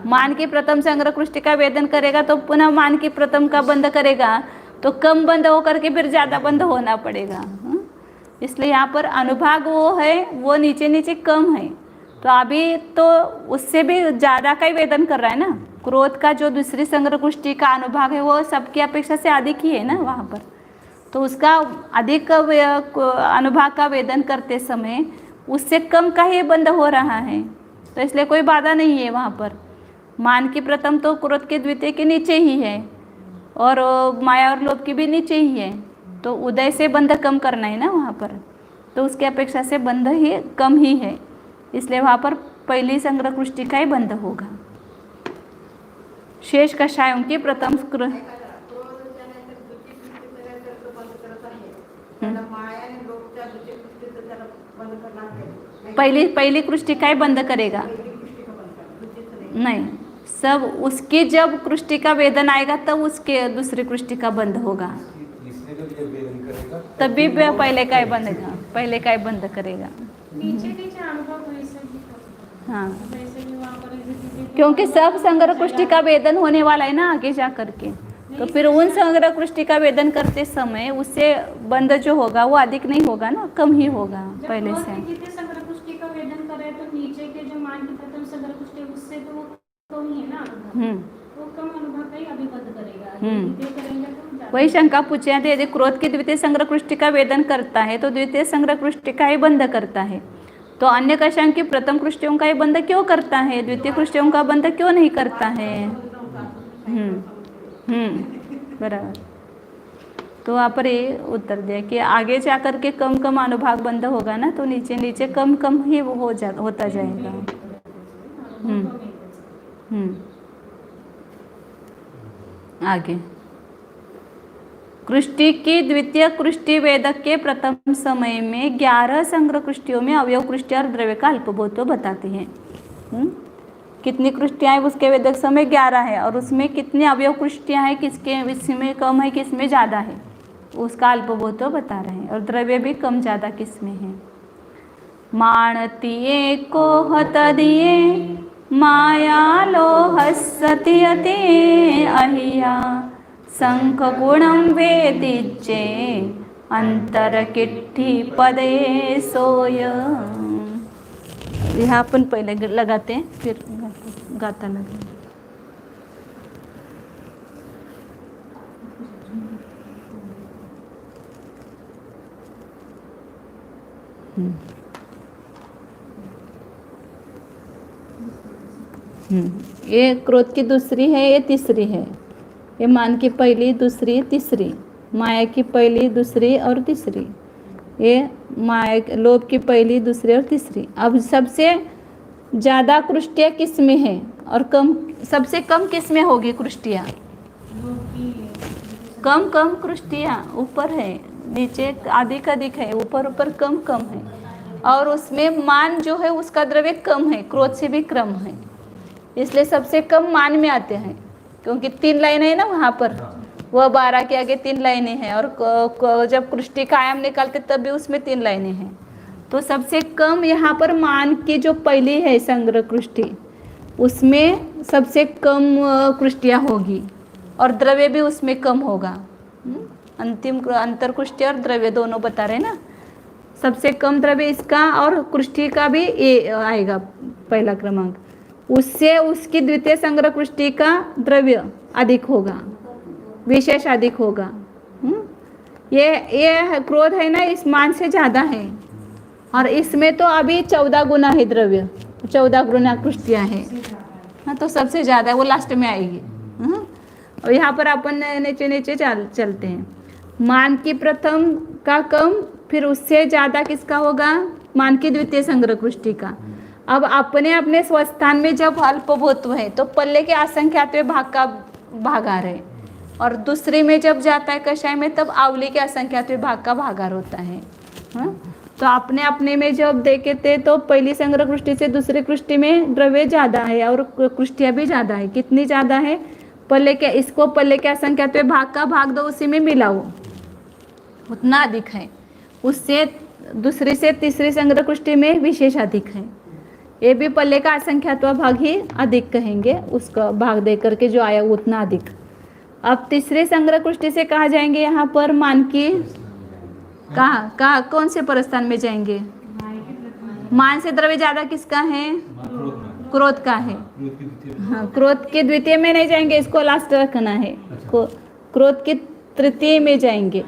मान की प्रथम संग्रह कृष्टि का वेदन करेगा तो पुनः मान की प्रथम का बंध करेगा तो कम बंध होकर के फिर ज़्यादा बंध होना पड़ेगा। इसलिए यहाँ पर अनुभाग वो है वो नीचे नीचे कम है तो अभी तो उससे भी ज़्यादा का ही वेदन कर रहा है ना। क्रोध का जो दूसरी संग्रह कृष्टि का अनुभाग है वो सबकी अपेक्षा से अधिक ही है ना वहाँ पर, तो उसका अधिक अनुभाग का वेदन करते समय उससे कम का ही बंध हो रहा है तो इसलिए कोई बाधा नहीं है वहाँ पर। मान की प्रथम तो क्रोध के द्वितीय के नीचे ही है और माया और लोभ की भी नीचे ही है तो उदय से बंध कम करना है ना वहाँ पर, तो उसके अपेक्षा से बंध ही कम ही है इसलिए वहाँ पर पहली संग्रह कृष्टि का ही बंध होगा। शेष कषायों की प्रथम क्रोध त्यानंतर दुसरी कृष्टी पर्यंत तो बंद करत आहे त्याला माया आणि लोभच्या दुसरी कृष्टी तर त्याला बंद करणार नाही। पहली कृष्टि का ही बंद करेगा पहिली कृष्टी का बंद करणार दुसरीच नाही। नहीं, सब उसकी जब कृष्टि का वेदन आएगा तब उसके दूसरी कृष्टि का बंद होगा तीसरे का जब वेदन करेगा तभी पहले का ही बंदेगा, पहले का ही बंद करेगा। नीचे नीचे अनुभव वैसे भी कर हाँ वैसे भी वहाँ पर क्योंकि सब संग्रह कृष्टि का वेदन होने वाला है ना आगे जा करके, तो फिर उन संग्रह कृष्टि का वेदन करते समय उससे बंध जो होगा वो अधिक नहीं होगा ना, कम ही होगा पहले से। जितने संग्रह पुष्टि का वेदन कर रहे हैं तो नीचे के जो मान की प्रथम संग्रह पुष्टि उससे तो वो कम ही है ना अनुभव, वो कम अनुभव का ही अभिबद्ध करेगा। द्वितीय करेंगे तो ज्यादा। वही शंका पूछे हैं, यदि क्रोध की द्वितीय संग्रह कृष्टि का वेदन करता है तो द्वितीय संग्रह कृष्टि का ही बंध करता है, तो अन्य कषायों की प्रथम कृष्टियों का ही बंध क्यों करता है, द्वितीय कृष्टियों का बंध क्यों नहीं करता है। बराबर, तो वहाँ पर ये उत्तर दिया कि आगे जा कर के कम कम अनुभाग बंध होगा ना तो नीचे नीचे कम कम ही वो होता जाएगा। आगे कृष्टि की द्वितीय कृष्टि वेदक के प्रथम समय में 11 संग्रह कृष्टियों में अवयव कृष्टि और द्रव्य का अल्पभूत्व बताते हैं। कितनी कृष्टियाँ हैं उसके वेदक समय 11 है और उसमें कितनी अवयव कृष्टियाँ हैं, किसके इसमें कम है किसमें ज़्यादा है उसका अल्पभूत्व बता रहे हैं, और द्रव्य भी कम ज़्यादा किसमें है। माणतीये को हतदिये माया लोहसति अति अहिया शंख गुणम वेदिचे अंतर किट्ठी पदे सोय। यहाँ अपन पहले लगाते हैं फिर गाता लगे। ये क्रोध की दूसरी है, ये तीसरी है। ये मान की पहली दूसरी तीसरी, माया की पहली दूसरी और तीसरी, ये माया लोभ की पहली दूसरी और तीसरी। अब सबसे ज़्यादा कृष्टियाँ किस में है और कम, सबसे कम किस में होगी कृष्टियाँ? कम कम कृष्टियाँ ऊपर है, नीचे अधिक अधिक है, ऊपर ऊपर कम कम है, और उसमें मान जो है उसका द्रव्य कम है, क्रोध से भी कम है, इसलिए सबसे कम मान में आते हैं। क्योंकि 3 लाइनें है ना वहाँ पर, वह 12 के आगे 3 लाइनें हैं, और जब कृष्टि का आयाम निकालते तब भी उसमें 3 लाइनें हैं। तो सबसे कम यहाँ पर मान की जो पहली है संग्रह कृष्टि, उसमें सबसे कम कृष्टियाँ होगी और द्रव्य भी उसमें कम होगा। अंतिम अंतर कृष्टि और द्रव्य दोनों बता रहे ना, सबसे कम द्रव्य इसका और कृष्टि का भी ये आएगा पहला क्रमांक, उससे उसकी द्वितीय संग्रह कृष्टि का द्रव्य अधिक होगा, विशेष अधिक होगा। ये क्रोध है ना इस मान से ज़्यादा है, और इसमें तो अभी 14 गुना है द्रव्य, 14 गुना कृष्टियाँ हैं। हाँ, तो सबसे ज़्यादा वो लास्ट में आएगी। और यहाँ पर अपन नीचे नीचे चलते हैं। मान की प्रथम का कम, फिर उससे ज़्यादा किसका होगा? मान की द्वितीय संग्रह कृष्टि का। अब अपने अपने स्वस्थान में जब अल्पभूत्व है तो पल्ले के असंख्यातवें भाग का भाग आ रहे, और दूसरी में जब जाता है कषाय में तब आवली के असंख्यात विभाग का भागार होता है। हाँ? तो अपने अपने में जब देखे थे तो पहली संग्रह कृष्टि से दूसरी कृष्टि में द्रव्य ज़्यादा है और कृष्टियाँ भी ज़्यादा है। कितनी ज़्यादा है? पल्ले के, इसको पल्ले के असंख्यात विभाग का भाग दो, उसी में मिलाओ, उतना अधिक है। उससे दूसरी से तीसरी संग्रह कृष्टि में विशेष अधिक है। ये भी पल्ले का असंख्यात्व भाग ही अधिक कहेंगे, उसका भाग दे करके जो आया उतना अधिक। अब तीसरे संग्रह कृष्टि से कहा जाएंगे यहाँ पर मान की, कहाँ कौन से परस्थान में जाएंगे? मान से द्रव्य ज्यादा किसका है? क्रोध का है। हाँ, क्रोध के द्वितीय में नहीं जाएंगे, इसको लास्ट रखना है। क्रोध की तृतीय में जाएंगे।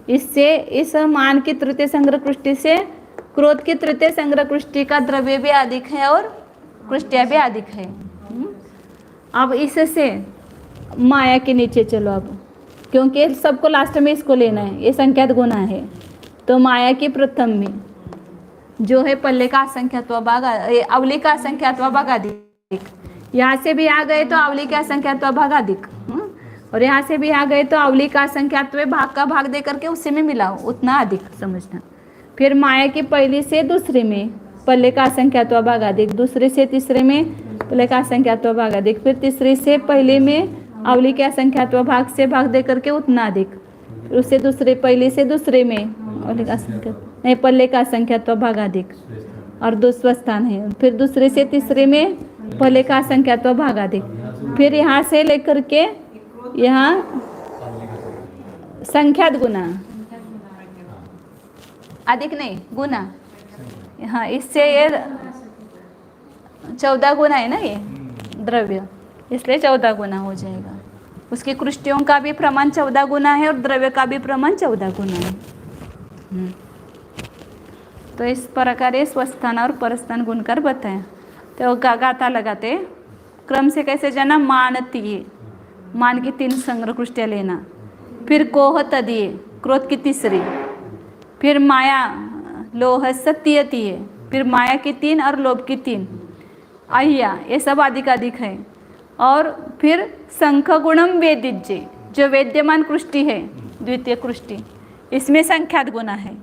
इससे इस मान की तृतीय संग्रह कृष्टि से क्रोध की तृतीय संग्रह कृष्टि का द्रव्य भी अधिक है और कृष्टिया भी अधिक है। अब इससे माया के नीचे चलो अब, क्योंकि सबको लास्ट में इसको लेना है, ये संख्यात गुना है। तो माया की प्रथम में जो है पल्ले का असंख्यात्व भाग, अवली का असंख्यात्व भाग अधिक। यहाँ से भी आ गए तो अवली का असंख्यात्व भाग अधिक, और यहाँ से भी आ गए तो अवली का असंख्यात्व भाग का भाग दे करके उसी में मिलाओ, उतना अधिक समझना। फिर माया की पहली से दूसरे में पल्ले का असंख्यात्व भाग अधिक, दूसरे से तीसरे में पल्ले का असंख्यात्व भाग अधिक, फिर तीसरे से पहले में अवली के असंख्यात्व भाग से भाग दे करके उतना अधिक, उससे दूसरे पहले से दूसरे में अवली का असंख्यात्व नहीं पल्ले का असंख्यात्व भाग अधिक और दूसरा स्थान है। फिर दूसरे से तीसरे में पल्ले का असंख्यात्व भाग अधिक, फिर यहाँ से लेकर के यहाँ संख्यात गुना अधिक नहीं गुना, हाँ इससे ये 14 गुना है ना ये द्रव्य, इसलिए 14 गुना हो जाएगा। उसकी कृष्टियों का भी प्रमाण 14 गुना है और द्रव्य का भी प्रमाण 14 गुना है। तो इस प्रकार ये स्वस्थान और परस्थान गुणकर बताया। तो गाथा लगाते क्रम से कैसे जाना? मानतीय, मान की 3 संग्रह कृष्टियाँ लेना, फिर कोह तदीय क्रोध की तीसरी, फिर माया लोह सत्यतीय, फिर माया की 3 और लोभ की 3, अह्या ये सब अधिक अधिक है। और फिर संख गुणम वेदिज्य जो वेद्यमान कृष्टि है द्वितीय कृष्टि, इसमें संख्यात गुना है।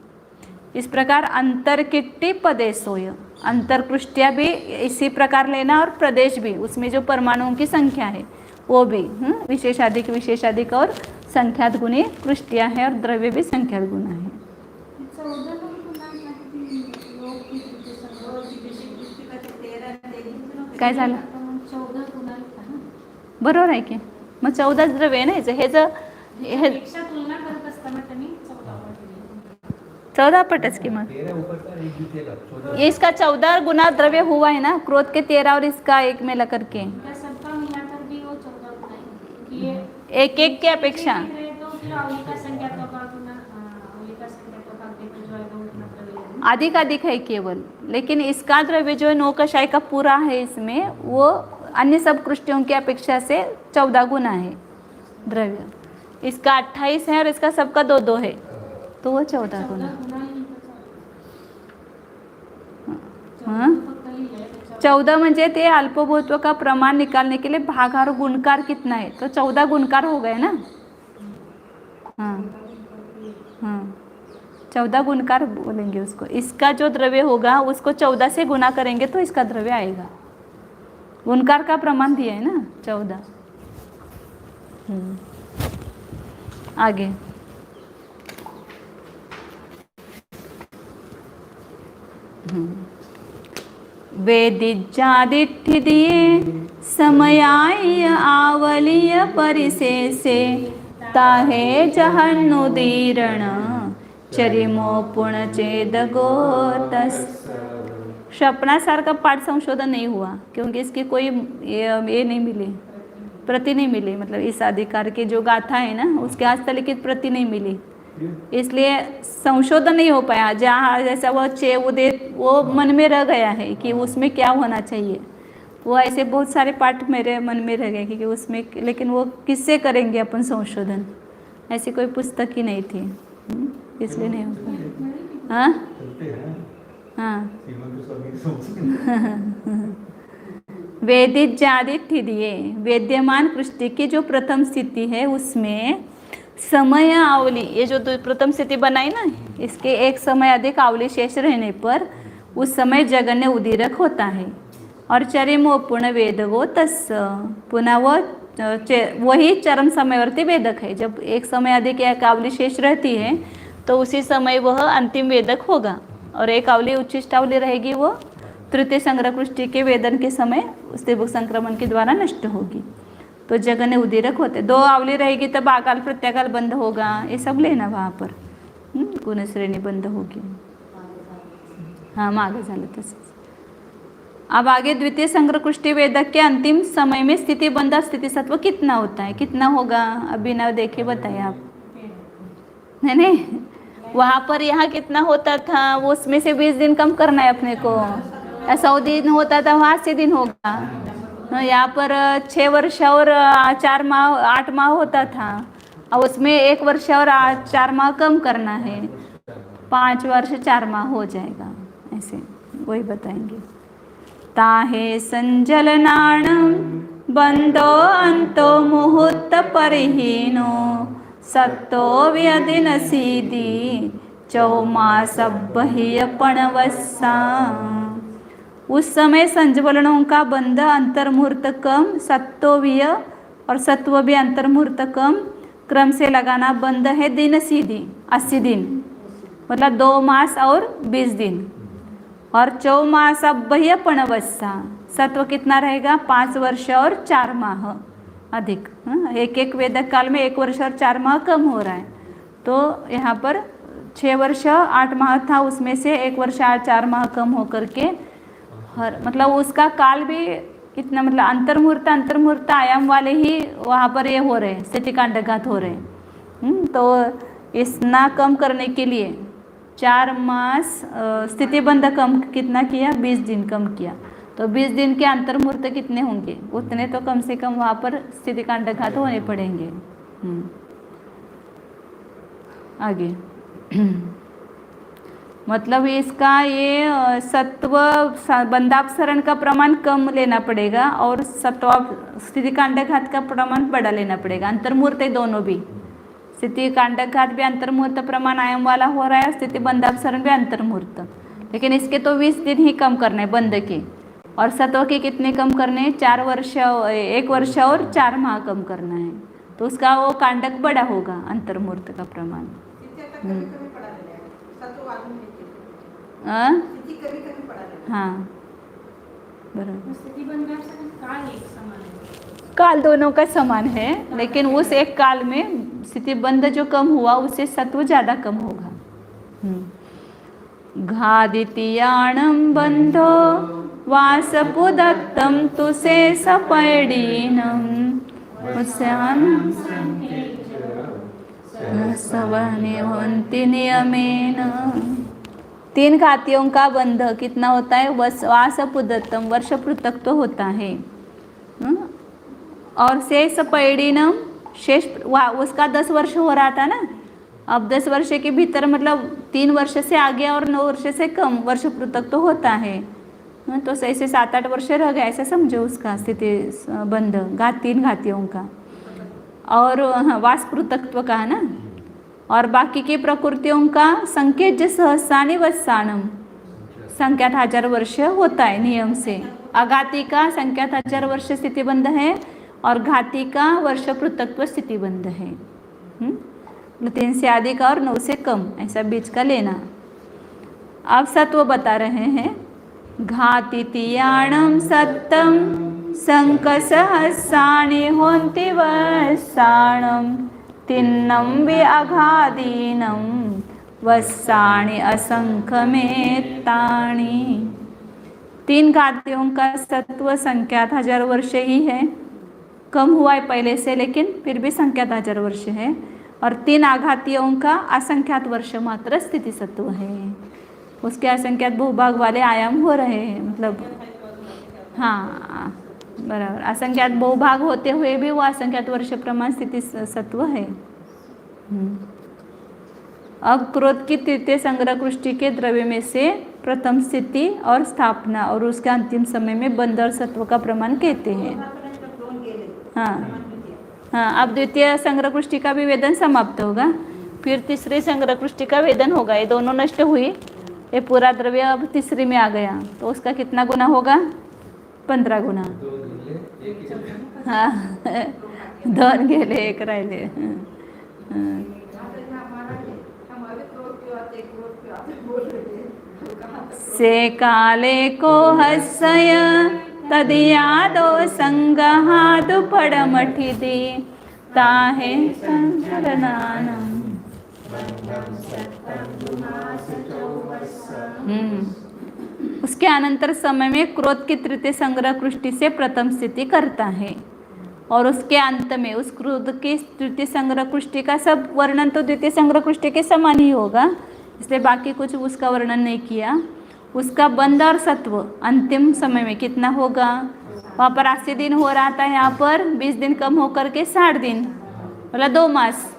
इस प्रकार अंतरकिट्टी पदेशोय, अंतरकृष्टिया भी इसी प्रकार लेना और प्रदेश भी, उसमें जो परमाणुओं की संख्या है वो भी विशेषाधिक और संख्यात गुणी कृष्टिया है और द्रव्य भी संख्यात गुना है। काय झालं? 14 गुना आहेत ना. बरोबर आहे की मग 14 द्रव्य आहे ना हे पेक्षा तुलना करत असताना त्यांनी 14 पटच की मग 13 ऊपर का एक द्वितीय का 14 इसका 14 गुना द्रव्य हुआ है ना, क्रोध के 13 और इसका 1 मिला करके त्या सबका मिलाकर भी वो 14 गुना है कि ये एक एक की अपेक्षा तो फिर अवली का संख्या का भाग गुना अवली का संख्या का भाग देकर जो है वो उतना द्रव्य अधिक अधिक है केवल, लेकिन इसका द्रव्य जो है नौकशाई का पूरा है इसमें वो अन्य सब कृष्टियों की अपेक्षा से 14 गुना है द्रव्य। इसका 28 है और इसका सबका 2-2 है तो वो 14 गुना। हाँ 14 म्हणजे ते अल्पभूत्व का प्रमाण निकालने के लिए भागार गुणकार कितना है तो 14 गुणकार हो गए ना। हाँ हाँ 14 गुणकार बोलेंगे उसको। इसका जो द्रव्य होगा उसको 14 से गुना करेंगे तो इसका द्रव्य आएगा। गुणकार का प्रमाण दिया है ना 14। आगे वेदिज्जादिठ्ठि दिए समयाय आवलीय परिशेषे ताहे जहन्नुदीरण चरिमो पुणचेद गोतस। सपनासारखा पाठ संशोधन नहीं हुआ क्योंकि इसकी कोई ये नहीं मिली, प्रति नहीं मिली, मतलब इस अधिकार की जो गाथा है ना उसके हस्तलिखित प्रति नहीं मिली, इसलिए संशोधन नहीं हो पाया। जहाँ जैसा वो उदय वो मन में रह गया है कि उसमें क्या होना चाहिए, वो ऐसे बहुत सारे पाठ मेरे मन में रह गए कि उसमें, लेकिन वो किससे करेंगे अपन संशोधन, ऐसी कोई पुस्तक ही नहीं थी इसलिए नहीं हो पाया। हाँ हाँ वेदिज्यादित्य दिए वेद्यमान कृष्टि की जो प्रथम स्थिति है उसमें समय आवली, ये जो प्रथम स्थिति बनाई ना, इसके एक समय अधिक आवली शेष रहने पर उस समय जगन्य उदीरक होता है। और चरिमो पूर्ण वेदगो तस्, पुनः वही चरम समयवर्ती वेदक है। जब एक समय अधिक एक आवली शेष रहती है तो उसी समय वह अंतिम वेदक होगा, और एक आवली उच्छिष्ट आवली रहेगी वो तृतीय संग्रह कृष्टि के वेदन के समय स्त्रीभुक संक्रमण के द्वारा नष्ट होगी, तो जगन्य उदीरक होते। दो आवली रहेगी तब आकाल प्रत्याकाल बंद होगा, ये सब लेना वहाँ पर गुणश्रेणी बंद होगी। हाँ मागे झालं तसंच। अब आगे द्वितीय संग्रह कृष्टि वेदक के अंतिम समय में स्थिति बंध स्थिति सत्व कितना होता है, कितना होगा अभी ना देखे बताइए आप। नहीं वहाँ पर यहाँ कितना होता था, वो उसमें से 20 दिन कम करना है अपने को। 100 दिन होता था वहाँ 80 दिन होगा। यहाँ पर 6 वर्ष और 4 माह 8 माह होता था, और उसमें 1 वर्ष और 4 माह कम करना है, 5 वर्ष 4 माह हो जाएगा। ऐसे वही बताएंगे। ताहे संजलनाणं बंधो अंतो मुहूर्त परिहीनो सत्तो व्यदिनसीदी चौमास बह्यपणवस्सा। उस समय संज्वलनों का बंध अंतर्मुहूर्त कम, सत्तोवीय और सत्व भी अंतर्मुहूर्त कम क्रम से लगाना बंद है दिन सीधी 80 दिन, मतलब 2 मास और 20 दिन। और चौमास बह्यपणवस्सा, सत्व कितना रहेगा 5 वर्ष और 4 माह अधिक। एक एक वेदक काल में 1 वर्ष और 4 माह कम हो रहा है, तो यहाँ पर 6 वर्ष 8 माह था, उसमें से 1 वर्ष 4 माह कम हो करके मतलब उसका काल भी कितना, मतलब अंतर्मुहूर्त आयाम वाले ही वहाँ पर ये हो रहे हैं, स्थिति कांडघात हो रहे हैं। तो इस ना कम करने के लिए 4 मास स्थिति बंध कम कितना किया, 20 दिन कम किया। तो 20 दिन के अंतर्मुहूर्त कितने होंगे, उतने तो कम से कम वहाँ पर स्थिति कांडघात होने पड़ेंगे। आगे मतलब इसका ये सत्व बंधापसरण का प्रमाण कम लेना पड़ेगा और सत्व स्थिति कांडघात का प्रमाण बड़ा लेना पड़ेगा। अंतर्मुहूर्त दोनों भी, स्थिति कांडघात भी अंतर्मुहूर्त प्रमाण आयाम वाला हो रहा है, स्थिति बंधापसरण भी अंतर्मुहूर्त, लेकिन इसके तो 20 दिन ही कम करने बंद के, और सत्व के कितने कम करने 1 वर्ष और 4 माह कम करना है, तो उसका वो कांडक बड़ा होगा अंतर्मुहूर्त का प्रमाण। हाँ बराबर। स्थिति बंध काल एक समान है, काल दोनों का समान है, लेकिन उस एक काल में स्थिति बंध जो कम हुआ उससे सत्व ज़्यादा कम होगा। घादितियाणं बंधो वासपुदत्तं तुसे सपैडीनं सवने होन्ति नियमेन। 3 घातियों का बंध कितना होता है, वासपुदत्तम वर्ष पृथक तो होता है, और शेष पैडीनम शेष उसका 10 वर्ष हो रहा था ना, अब 10 वर्ष के भीतर मतलब 3 वर्ष से आगे और 9 वर्ष से कम वर्ष पृथक तो होता है, तो ऐसे 7-8 वर्ष रह गए, ऐसा समझो उसका स्थिति बंध 3 घातियों का। और वास पृथकत्व का है ना, और बाकी की प्रकृतियों का संकेत सहस्राणि वत्साणम संख्यात 1000 वर्ष होता है नियम से। अघाती का संख्यात 1000 वर्ष स्थितिबंध है और घाती का वर्ष पृथकत्व स्थितिबंध है। 3 से अधिक और 9 से कम ऐसा बीच का लेना। अब सत्व बता रहे हैं, घातितियाणं सत्तं संकसहस्राणि होन्ति वत्साणं तिन्नं वि अघादीनं वत्साणि असंख्यमेतानि। 3 घातियों का सत्व संख्यात 1000 वर्ष ही है, कम हुआ है पहले से लेकिन फिर भी संख्यात 1000 वर्ष है, और 3 आघातियों का असंख्यात वर्ष मात्र स्थिति सत्व है। उसके असंख्यात बहुभाग वाले आयाम हो रहे हैं, मतलब हाँ बराबर, असंख्यात बहुभाग होते हुए भी वो असंख्यात वर्ष प्रमाण स्थिति सत्व है। अब क्रोध की तृतीय संग्रह कृष्टि के द्रव्य में से प्रथम स्थिति और स्थापना और उसके अंतिम समय में बंध और सत्व का प्रमाण कहते हैं। दोन गेले हाँ द्वितीय. हाँ, अब द्वितीय संग्रह का भी वेदन समाप्त होगा, फिर तीसरी संग्रह का वेदन होगा। ये दोनों नष्ट हुई, ये पूरा द्रव्य अब तीसरी में आ गया, तो उसका कितना गुना होगा? 15 गुना। दो गेले, एक गेले. हाँ 2 गेले 1 राहिले. से काले को हसय तदियादो संगहादु पडमठिदी ताहे संहरणानम. उसके अनंतर समय में क्रोध की तृतीय संग्रह कृष्टि से प्रथम स्थिति करता है और उसके अंत में उस क्रोध की तृतीय संग्रह कृष्टि का सब वर्णन तो द्वितीय संग्रह कृष्टि के समान ही होगा, इसलिए बाकी कुछ उसका वर्णन नहीं किया। उसका बंध और सत्व अंतिम समय में कितना होगा? वहाँ पर 80 दिन हो रहा था, यहाँ पर 20 दिन कम होकर के 60 दिन, मतलब 2 मास।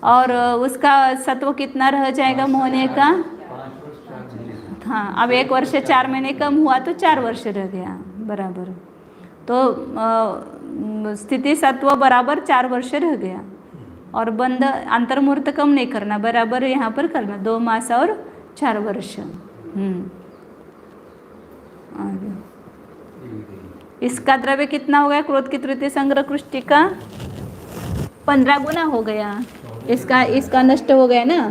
और उसका सत्व कितना रह जाएगा मोहने का? 5 वर्ष 4 महीने. हाँ, अब 1 वर्ष 4 महीने कम हुआ तो 4 वर्ष रह गया बराबर। तो स्थिति सत्व बराबर 4 वर्ष रह गया और बंध अंतर्मुहूर्त कम नहीं करना, बराबर यहाँ पर करना 2 मास और 4 वर्ष। आगे इसका द्रव्य कितना हो गया? क्रोध की तृतीय संग्रह कृष्टि का 15 गुना हो गया। इसका नष्ट हो गया ना,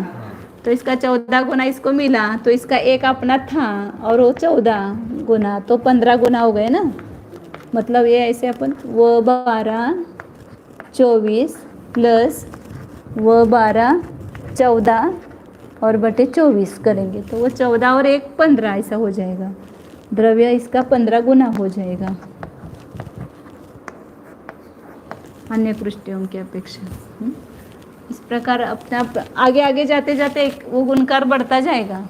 तो इसका 14 गुना इसको मिला, तो इसका 1 अपना था और वो 14 गुना, तो 15 गुना हो गए ना। मतलब ये ऐसे अपन वो 12 24 प्लस वो 12 14 और बटे 24 करेंगे, तो वो 14 और 1 15 ऐसा हो जाएगा। द्रव्य इसका 15 गुना हो जाएगा अन्य पृष्ठों की अपेक्षा। इस प्रकार अपना आगे आगे जाते जाते वो गुणकार बढ़ता जाएगा।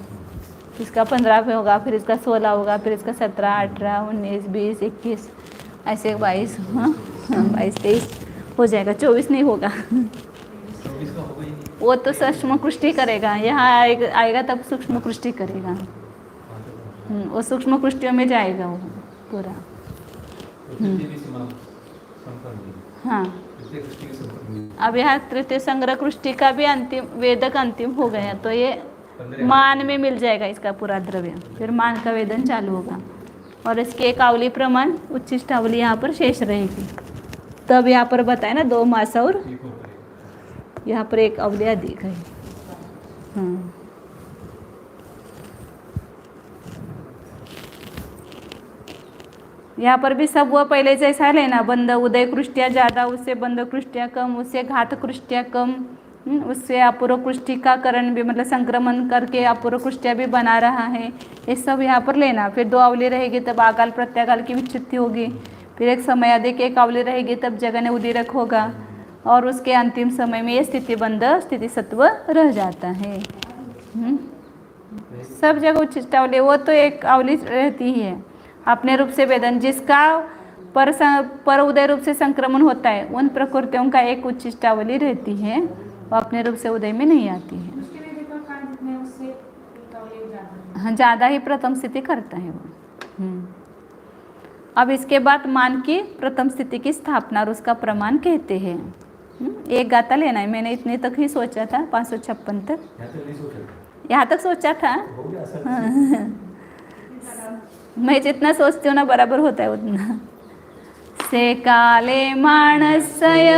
इसका 15 पे होगा, फिर इसका 16 होगा, फिर इसका 17 18 19 20 21 ऐसे 22 22 23 हो जाएगा। 24 नहीं होगा 24 का होगा ही नहीं. वो तो सूक्ष्म कृष्टि करेगा, यहाँ आएगा तब सूक्ष्म कृष्टि करेगा। वो सूक्ष्म कृष्टियों में जाएगा वो पूरा। तो तृतीय भी संपन्न हुई. हाँ, तृतीय कृष्टि की संपन्न हुई. अब यहाँ तृतीय संग्रह कृष्टि का भी अंतिम वेदक अंतिम हो गया, तो ये 15 मान में मिल जाएगा इसका पूरा द्रव्य, फिर मान का वेदन चालू होगा और इसके एक आवली प्रमाण उच्छिष्ट आवली यहाँ पर शेष रहेगी। तब यहाँ पर बताए ना 2 मास और एक और करेगा. यहाँ पर एक अवली अधिक है। हाँ, यहाँ पर भी सब वो पहले जैसा लेना, बंद उदय कृष्टिया ज़्यादा, उससे बंद कृष्टिया कम, उससे घात कृष्टिया कम, उससे अपूर्व कृष्टि का करण भी मतलब संक्रमण करके अपूर्व कृष्टिया भी बना रहा है, ये सब यहाँ पर लेना। फिर 2 अवली रहेगी तब आकाल प्रत्याकाल की विच्छित्ति होगी, फिर एक समय अधिक 1 अवली रहेगी तब जगन उदीरक होगा और उसके अंतिम समय में ये स्थिति बंध स्थिति सत्व रह जाता है। सब जगह उच्छिष्ट अवली वो तो एक अवली रहती ही है अपने रूप से वेदन, जिसका पर उदय रूप से संक्रमण होता है उन प्रकृतियों का एक उच्छिष्टावली रहती है, वो अपने रूप से उदय में नहीं आती है। उसके वेदिक का काल जितने उससे रिकवरी ज़्यादा हाँ, ज़्यादा ही प्रथम स्थिति करता है वो। अब इसके बाद मान की प्रथम स्थिति की स्थापना और उसका प्रमाण कहते हैं। एक गाथा लेना है, मैंने इतने तक ही सोचा था 556 तक, यहाँ तक नहीं सोचा. यहाँ तक सोचा था। हो गया असल. मैं जितना सोचती हूँ ना बराबर होता है उतना। से काले मानसय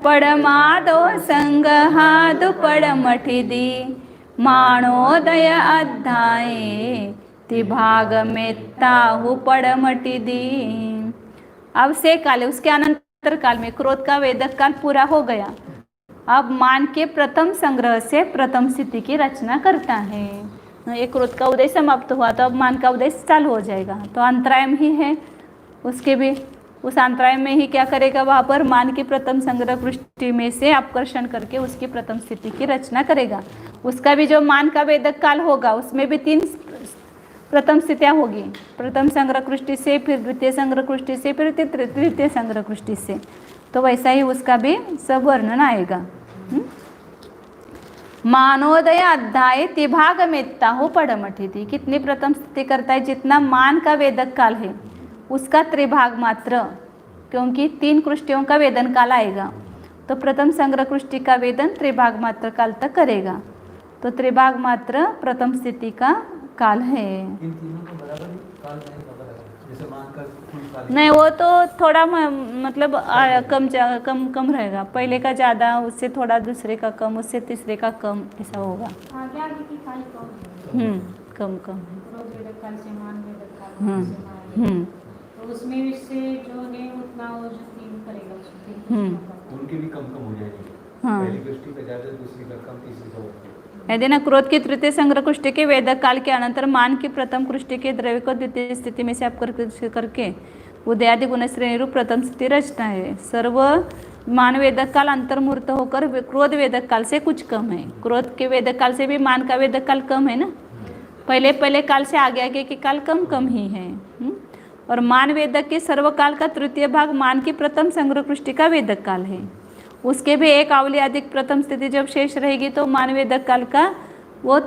पडमादो संगहादु पडमठिदी माणोदय अध्याये तिभाग में ताहु पडमठिदी। अब से काले उसके अनंतर काल में क्रोध का वेदक काल पूरा हो गया। अब मान के प्रथम संग्रह से प्रथम स्थिति की रचना करता है। एक क्रोध का उदय समाप्त हुआ तो अब मान का उदय चालू हो जाएगा, तो अंतराय ही है उसके भी। उस अंतराय में ही क्या करेगा, वहाँ पर मान की प्रथम संग्रह पृष्ठि में से अपकर्षण करके उसकी प्रथम स्थिति की रचना करेगा। उसका भी जो मान का वेदक काल होगा उसमें भी 3 प्रथम स्थितियाँ होगी, प्रथम संग्रह कृष्टि से, फिर द्वितीय संग्रह कृष्टि से, फिर तृतीय संग्रह कृष्टि से। तो वैसा ही उसका भी सब वर्णन आएगा। मानोदय अध्याय तिभाग मेत्ता हो पड़मठी थी। कितनी प्रथम स्थिति करता है? जितना मान का वेदक काल है उसका त्रिभाग मात्र, क्योंकि 3 कृष्टियों का वेदन काल आएगा तो प्रथम संग्रह कृष्टि का वेदन त्रिभाग मात्र काल तक करेगा। तो त्रिभाग मात्र प्रथम स्थिति का काल है। इन तीनों को बराबर ही काल नहीं होगा बराबर, जैसे मान का फुल काल नहीं, वो तो थोड़ा मतलब कम रहेगा। पहले का ज़्यादा, उससे थोड़ा दूसरे का कम, उससे तीसरे का कम, ऐसा होगा। आगे आगे की काल कौन है? कम कम है। क्रोध वेदक काल से मान वेदक काल, मान से मान। तो उसमें से जो है उतना वो जो 3 करेगा उसमें 3 कृष्टियों का। उनकी भी कम कम हो जाएगी। हाँ। पहली कृष्टि का ज्यादा, दूसरी का कम, तीसरी का बहुत। यदि न क्रोध की तृतीय संग्रह कृष्टि के वेदक काल के अनंतर मान की प्रथम कृष्टि के द्रव्य को द्वितीय स्थिति में से आप करके उदयादि गुण श्रेणी रूप प्रथम स्थिति रचना है। सर्व मान वेदक काल अंतर्मूर्त होकर क्रोध वेदक काल से कुछ कम है। क्रोध के वेदक काल से भी मान का वेदक काल कम है ना, पहले काल से आगे के काल कम ही है। और मान वेदक के सर्वकाल का तृतीय भाग मान की प्रथम संग्रह कृष्टि का वेदक काल है। उसके भी एक आवली अधिक प्रथम स्थिति जब शेष रहेगी तो मान वेदक काल का वो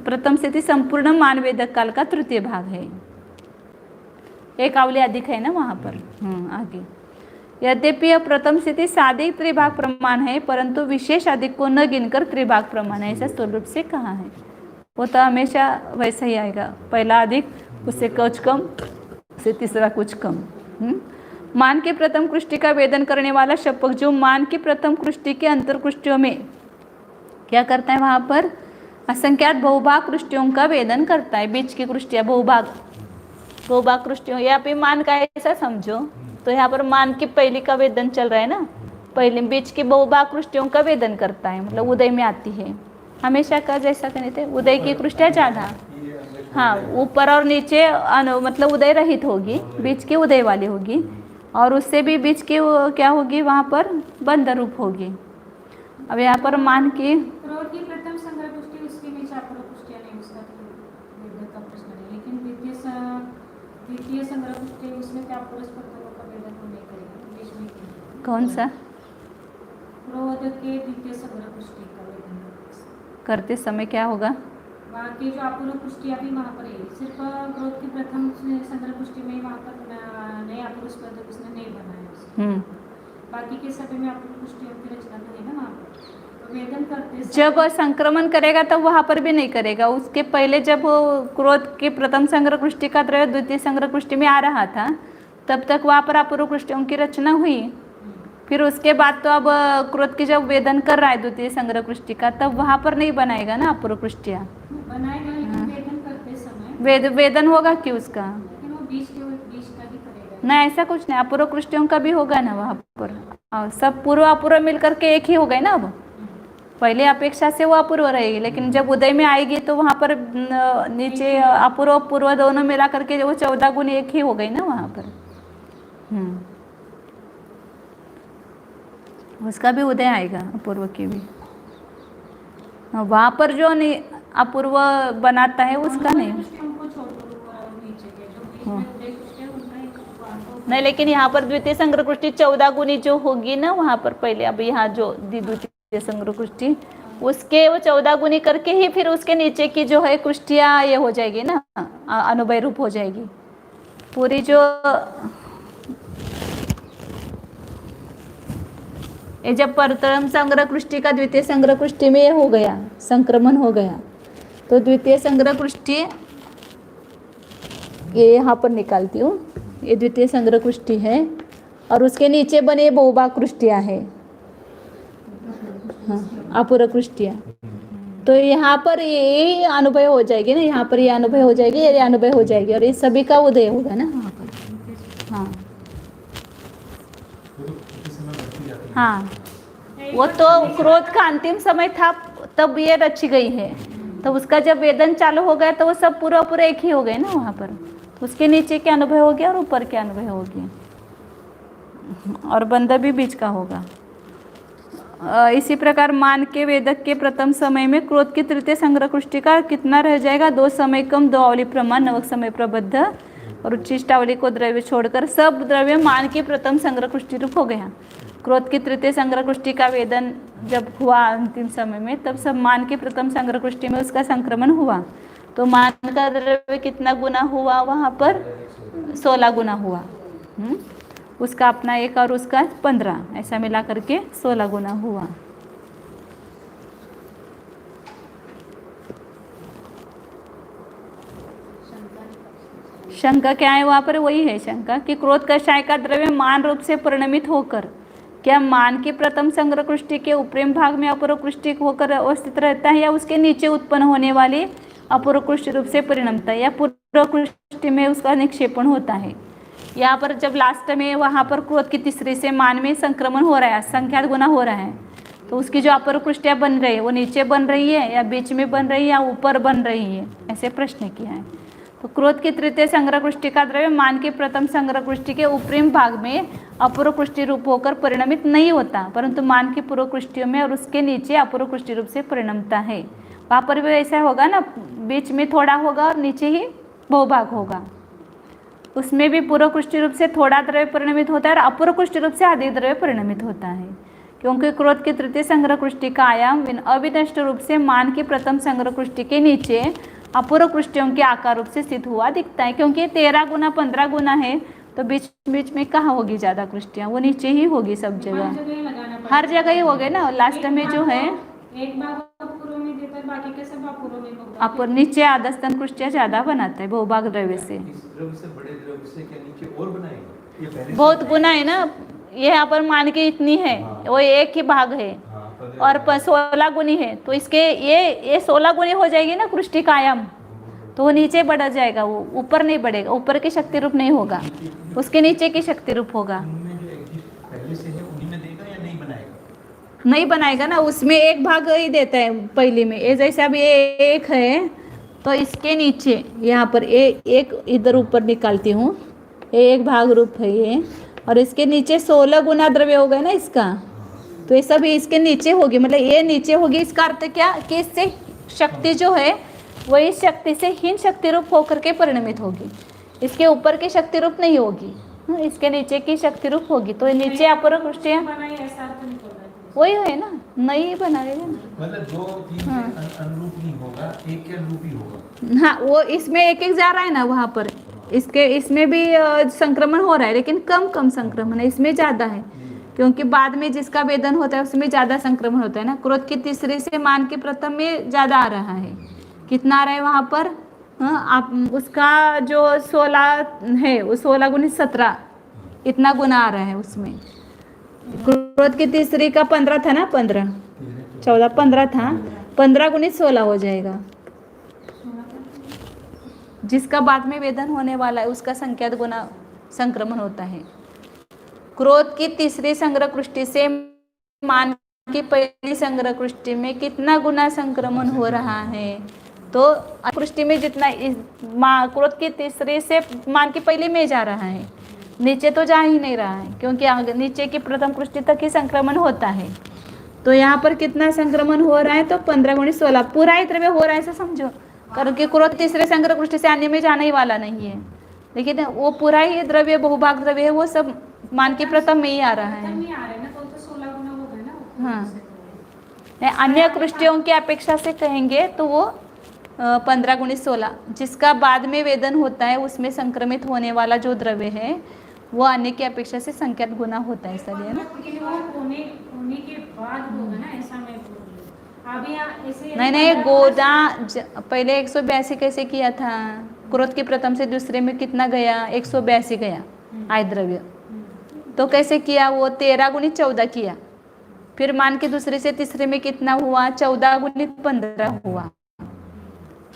प्रथम स्थिति संपूर्ण मान वेदक काल का तृतीय भाग है। एक आवली अधिक है ना वहाँ पर। आगे यद्यपि यह प्रथम स्थिति साधिक त्रिभाग प्रमाण है, परंतु विशेष अधिक को न गिनकर त्रिभाग प्रमाण है, ऐसा स्थूल रूप से कहा है। वो तो हमेशा वैसा ही आएगा, पहला अधिक, उससे कुछ कम, उससे तीसरा कुछ कम। मान के प्रथम कृष्टि का वेदन करने वाला शपक जो मान की प्रथम कृष्टि के अंतर कृष्टियों में क्या करता है, वहाँ पर असंख्यात बहुभाग कृष्टियों का वेदन करता है। बीच की कृष्टियाँ बहुभाग कृष्टियों, यहाँ पे मान का ऐसा समझो, तो यहाँ पर मान की पहली का वेदन चल रहा है ना, पहले बीच की बहुभाग कृष्टियों का वेदन करता है, मतलब उदय में आती है। हमेशा का जैसा कहते थे उदय की कृष्टियाँ ज़्यादा, हाँ, ऊपर और नीचे मतलब उदय रहित होगी, बीच की उदय वाली होगी, और उससे भी बीच की क्या होगी, वहाँ पर बंद रूप होगी। अब यहाँ पर मान की क्रोध की प्रथम संग्रह पुष्टि, उसके नीचे अपर पुष्टियाँ नहीं, उसका वेदक का प्रश्न नहीं। लेकिन द्वितीय संग्रह पुष्टि उसमें क्या पुरुष प्रथमों का वेदन को नहीं करेगा, बीच में क्यों? कौन सा? क्रोध के द्वितीय संग्रह पुष्टि का वेदन करते समय क्या होगा? वहाँ की जो अपूर्व पुष्टियाँ भी वहाँ पर है, सिर्फ क्रोध की प्रथम संग्रह पुष्टि में वहाँ पर नया पुरुष पद उसने नहीं बनाया। बाकी के सभी में अपूर्व पुष्टियों की रचना तो है ना वहाँ पर। तो वेदन करते जब संक्रमण करेगा तब वहाँ पर भी नहीं करेगा। उसके पहले जब क्रोध के प्रथम संग्रह कृष्टि का द्रव्य द्वितीय संग्रह कृष्टि में आ रहा था, तब तक वहाँ पर अपूर्व कृष्टियों की रचना हुई। फिर उसके बाद तो अब क्रोध की जब वेदन कर रहा है द्वितीय संग्रह कृष्टि का, तब वहाँ पर नहीं बनाएगा ना अपूर्व कृष्टियाँ, बनाएगा, लेकिन वेदन करते समय वेदन होगा कि उसका लेकिन वो बीच का ही करेगा। ना, ऐसा कुछ नहीं, अपूर्व कृष्टियों का भी होगा ना वहाँ पर। और सब पूर्व अपूर्व मिल करके एक ही हो गए ना। अब पहले अपेक्षा से वो अपूर्व रहेगी, लेकिन जब उदय में आएगी तो वहाँ पर नीचे अपूर्व पूर्व दोनों मिला करके वो 14 गुण एक ही हो गई ना वहाँ पर। उसका भी उदय आएगा अपूर्व की भी। वहाँ पर जो अपूर्व बनाता है उसका नहीं। नहीं, लेकिन यहाँ पर द्वितीय संग्रह कृष्टि 14 गुनी जो होगी ना वहाँ पर पहले, अब यहाँ जो द्वितीय संग्रह कृष्टि उसके वो 14 गुनी करके ही फिर उसके नीचे की जो है कृष्टियाँ ये हो जाएगी ना, अनुभय रूप हो जाएगी पूरी। जो ये जब प्रथम संग्रह कृष्टि का द्वितीय संग्रह कृष्टि में ये हो गया, संक्रमण हो गया, तो द्वितीय संग्रह कृष्टि ये यहाँ पर निकालती हूँ, ये द्वितीय संग्रह कृष्टि है और उसके नीचे बने बहुभाग कृष्टियाँ है, हाँ, अपूर्व कृष्टियाँ। तो यहाँ पर ये अनुभव हो जाएगी ना, यहाँ पर ये अनुभव हो जाएगी, ये अनुभव हो जाएगी, और ये सभी का उदय होगा ना वहाँ पर। हाँ हाँ, वो तो क्रोध का अंतिम समय था तब ये रची गई है, तो उसका जब वेदन चालू हो गया तो वो सब पूरा एक ही हो गए ना वहाँ पर। उसके नीचे के अनुभव हो गया और ऊपर के अनुभव हो गया, और बंदा भी बीच का होगा। इसी प्रकार मान के वेदक के प्रथम समय में क्रोध की तृतीय संग्रह कृष्टि का कितना रह जाएगा, 2 समय कम 2 आवली प्रमाण नवक समय प्रबद्ध और उच्चिष्टावली को द्रव्य छोड़कर सब द्रव्य मान के प्रथम संग्रह कृष्टि रूप हो गया। क्रोध की तृतीय संग्रह कुष्ठी का वेदन जब हुआ अंतिम समय में, तब सब मान की प्रथम संग्रह कुष्ठी में उसका संक्रमण हुआ। तो मान का द्रव्य कितना गुना हुआ वहाँ पर? 16 गुना हुआ। उसका अपना 1 और उसका 15, ऐसा मिला करके 16 गुना हुआ। शंका क्या है वहाँ पर? वही है शंका कि क्रोध कषाय का द्रव्य मान रूप से परिणमित होकर क्या मान की प्रथम संग्रह कुष्ठी के उपरिम भाग में अपरोकृष्टि होकर अवस्थित रहता है, या उसके नीचे उत्पन्न होने वाली अपरोकृष्टि रूप से परिणमता है, या पूर्वकृष्टि में उसका निक्षेपण होता है। यहाँ पर जब लास्ट में वहाँ पर क्रोध की तीसरी से मान में संक्रमण हो रहा है, संख्यात गुना हो रहा है, तो उसकी जो अपरोकृष्टियाँ बन रही है वो नीचे बन रही है या बीच में बन रही है या ऊपर बन रही है, ऐसे प्रश्न किया है। तो क्रोध की तृतीय संग्रह कुष्ठी का द्रव्य मान के प्रथम संग्रह कुष्ठी के उपरिम भाग में अपरोकृष्टि रूप होकर परिणमित नहीं होता, परंतु मान की पूर्वकृष्टियों में और उसके नीचे अपरोकृष्टि रूप से परिणमता है। वहाँ पर भी ऐसा होगा ना, बीच में थोड़ा होगा और नीचे ही बहुभाग होगा। उसमें भी पूर्वकृष्टि रूप से थोड़ा द्रव्य परिणमित होता है और अपरोकृष्टि रूप से अधिक द्रव्य परिणमित होता है, क्योंकि क्रोध की तृतीय संग्रह कुष्ठी का आयाम अविनष्ट रूप से मान की प्रथम संग्रह कुष्ठी के नीचे अपूर्व कुष्ठियों के आकार रूप से स्थित हुआ दिखता है। क्योंकि 13 गुना 15 गुना है, तो बीच बीच में कहाँ होगी ज़्यादा कुष्ठियाँ? वो नीचे ही होगी सब जगह, हर जगह ही हो गए ना। लास्ट में जो है एक भाग अपूर्व में देता है, बाकी के सब अपूर्व में होगा। अपूर्व नीचे आधा स्तन कुष्ठियाँ ज़्यादा बनाता है बहुभाग द्रव्य से। द्रव्य से बड़े द्रव्य से क्या नीचे और बनाएगा? ये पहले बहुत गुना है ना, ये यहाँ पर मान के इतनी है, वो एक ही भाग है और 16 गुनी है, तो इसके ये 16 गुनी हो जाएगी ना कुष्ठी का आयाम, तो वो नीचे बढ़ जाएगा, वो ऊपर नहीं बढ़ेगा, ऊपर की शक्ति रूप नहीं होगा, उसके नीचे की शक्ति रूप होगा। उनमें जो पहले से है उन्हीं में देगा या नहीं बनाएगा? नहीं बनाएगा ना, उसमें एक भाग ही देता है पहले में। ये जैसे अब ये एक है तो इसके नीचे यहाँ पर एक इधर ऊपर निकालती हूँ, ये एक भाग रूप है ये, और इसके नीचे 16 गुना द्रव्य हो गया ना इसका, तो ये सब इसके नीचे होगी, मतलब ये नीचे होगी। इसका अर्थ क्या कि इससे शक्ति जो है वो इस शक्ति से हीन शक्ति रूप होकर के परिणमित होगी, इसके ऊपर की शक्ति रूप नहीं होगी, इसके नीचे की शक्ति रूप होगी। तो नीचे अपूर्व कुष्ठियाँ वही है ना, नहीं बनाएगा ना, मतलब 2 3 के अनुरूप नहीं होगा, एक के अनुरूप ही होगा। हाँ, वो इसमें एक एक जा रहा है ना वहाँ पर, इसमें भी संक्रमण हो रहा है, लेकिन कम संक्रमण है, इसमें ज़्यादा है, क्योंकि बाद में जिसका वेदन होता है उसमें ज़्यादा संक्रमण होता है ना। क्रोध की तीसरे से मान के प्रथम में ज़्यादा आ रहा है, कितना आ रहा है वहाँ पर? हाँ, आप उसका जो 16 है वो 16 गुनी 17 इतना गुना आ रहा है उसमें। क्रोध की तीसरी का 15 था ना, 15 था, 15 गुनी 16 हो जाएगा। जिसका बाद में वेदन होने वाला है उसका संख्यात गुना संक्रमण होता है। क्रोध की तीसरी संग्रह कुष्ठी से मान की पहली संग्रह कुष्ठी में कितना गुना संक्रमण हो रहा है? तो कुष्ठी में जितना क्रोध की तीसरी से मान की पहली में जा रहा है, नीचे तो जा ही नहीं रहा है, क्योंकि नीचे की प्रथम कुष्ठी तक ही संक्रमण होता है। तो यहाँ पर कितना संक्रमण हो रहा है? तो 15 गुणी 16 पूरा ही द्रव्य हो रहा है, ऐसा समझो, क्योंकि क्रोध तीसरे संग्रह कुष्ठी से अन्य में जाने ही वाला नहीं है, लेकिन वो पूरा ही द्रव्य बहुभाग द्रव्य है, वो सब मान के प्रथम में ही आ रहा है। हाँ, अन्य कुष्ठियों की अपेक्षा से कहेंगे तो वो 15 गुणी 16 जिसका बाद में वेदन होता है उसमें संक्रमित होने वाला जो द्रव्य है वो अन्य की अपेक्षा से संख्यात गुना होता है, इसलिए ना। होने के बाद होगा ना, ऐसा मैं बोल रही हूं। अभी ऐसे नहीं गोदा पहले 182 कैसे किया था? क्रोध की प्रथम से दूसरे में कितना गया? 182 गया आय द्रव्य। तो कैसे किया? वो 13 गुणी 14 किया, फिर मान के दूसरे से तीसरे में कितना हुआ? 14 गुणी 15 हुआ।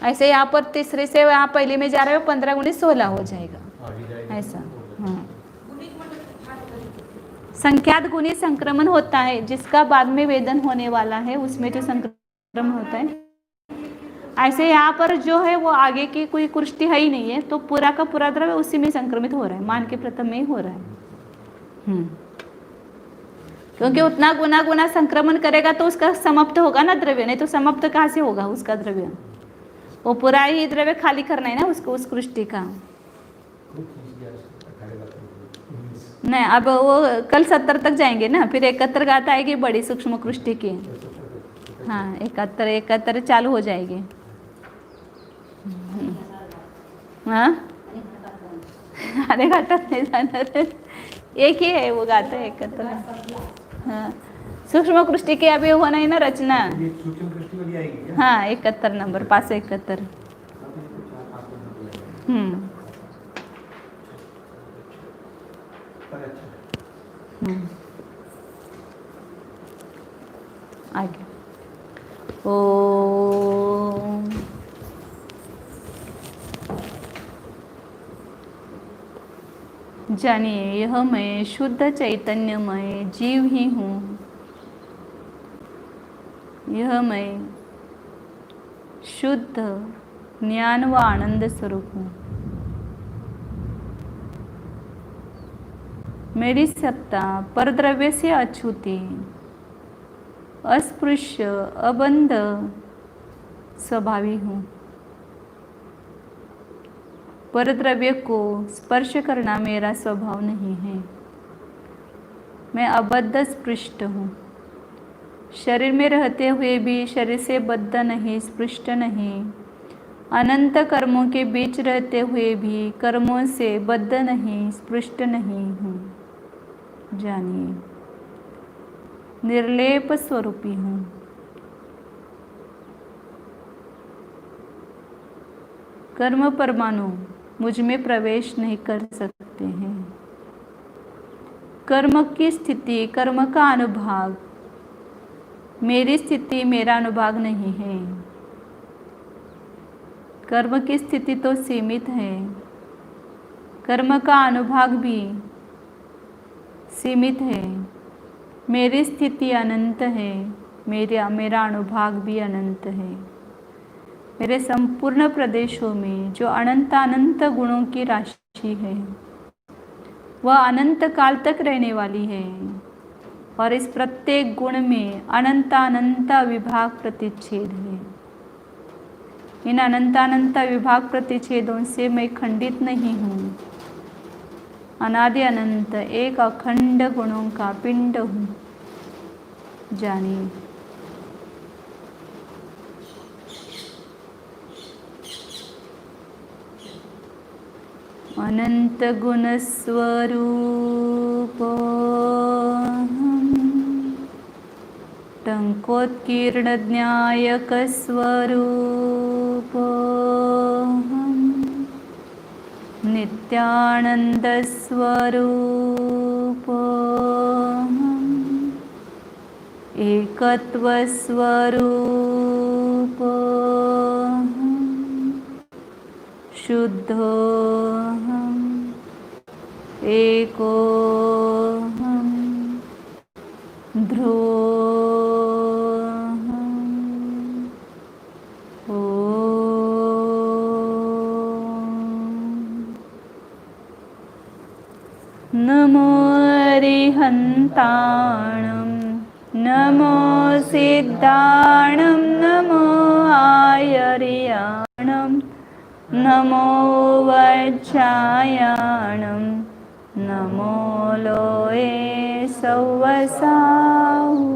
ऐसे यहाँ पर तीसरे से यहाँ पहले में जा रहे हो 15 गुणी 16 हो जाएगा, ऐसा। हाँ, संख्यात गुणी संक्रमण होता है, जिसका बाद में वेदन होने वाला है उसमें जो संक्रमण होता है। ऐसे यहाँ पर जो है वो आगे की कोई कुष्ठी है ही नहीं है, तो पूरा का पूरा द्रव्य उसी में संक्रमित हो रहा है, मान के प्रथम में ही हो रहा है। क्योंकि उतना गुना संक्रमण करेगा तो उसका समाप्त होगा ना द्रव्य, नहीं तो समाप्त कहाँ से होगा उसका द्रव्य? वो पूरा ही द्रव्य खाली करना है ना उसको, उस कुष्ठी का। नहीं, अब वो कल 70 तक जाएंगे ना, फिर 71 गाथा आएगी बड़ी सूक्ष्म कृष्टि की। हाँ, 71 चालू हो जाएगी। हाँ, अरे गाथा नहीं जाना, एक ही है वो गाथा 71। हाँ, सूक्ष्म कृष्टि की अभी हुआ नहीं ना रचना। ये सूक्ष्म दृष्टि वाली आएगी क्या? हाँ, 71 नंबर, 571। अच्छा। आगे ओम। जानिए, यह मैं शुद्ध चैतन्यमय जीव ही हूँ। यह मैं शुद्ध ज्ञान व आनंद स्वरूप हूँ। मेरी सत्ता परद्रव्य से अछूती, अस्पृश्य, अबंध स्वभावी हूँ। परद्रव्य को स्पर्श करना मेरा स्वभाव नहीं है। मैं अबद्ध स्पृष्ट हूँ। शरीर में रहते हुए भी शरीर से बद्ध नहीं, स्पृष्ट नहीं। अनंत कर्मों के बीच रहते हुए भी कर्मों से बद्ध नहीं, स्पृष्ट नहीं हूँ। जानिए, निर्लेप स्वरूपी हूँ। कर्म परमाणु मुझ में प्रवेश नहीं कर सकते हैं। कर्म की स्थिति, कर्म का अनुभाग मेरी स्थिति, मेरा अनुभाग नहीं है। कर्म की स्थिति तो सीमित है, कर्म का अनुभाग भी सीमित है। मेरी स्थिति अनंत है, मेरा अनुभाग भी अनंत है। मेरे संपूर्ण प्रदेशों में जो अनंत गुणों की राशि है, वह अनंत काल तक रहने वाली है। और इस प्रत्येक गुण में अनंत विभाग प्रतिच्छेद है। इन अनंत विभाग प्रतिच्छेदों से मैं खंडित नहीं हूँ। अनादि अनंत एक अखंड गुणों का पिंड हूँ। जानिए, अनंत गुण स्वरूप टंकोत्कीर्ण ज्ञायक स्वरूप नित्यानंद स्वरूप एकत्व स्वरूप शुद्धोऽहम् एकोऽहम् ध्रुवोऽहम् ॐ। नमो अरिहन्ताणं, नमो सिद्धाणं, नमो आयर्याणं, नमो वज्रायाणं, नमो लोये सौवसाहु,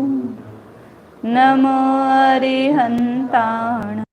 नमो अरिहन्ताणं।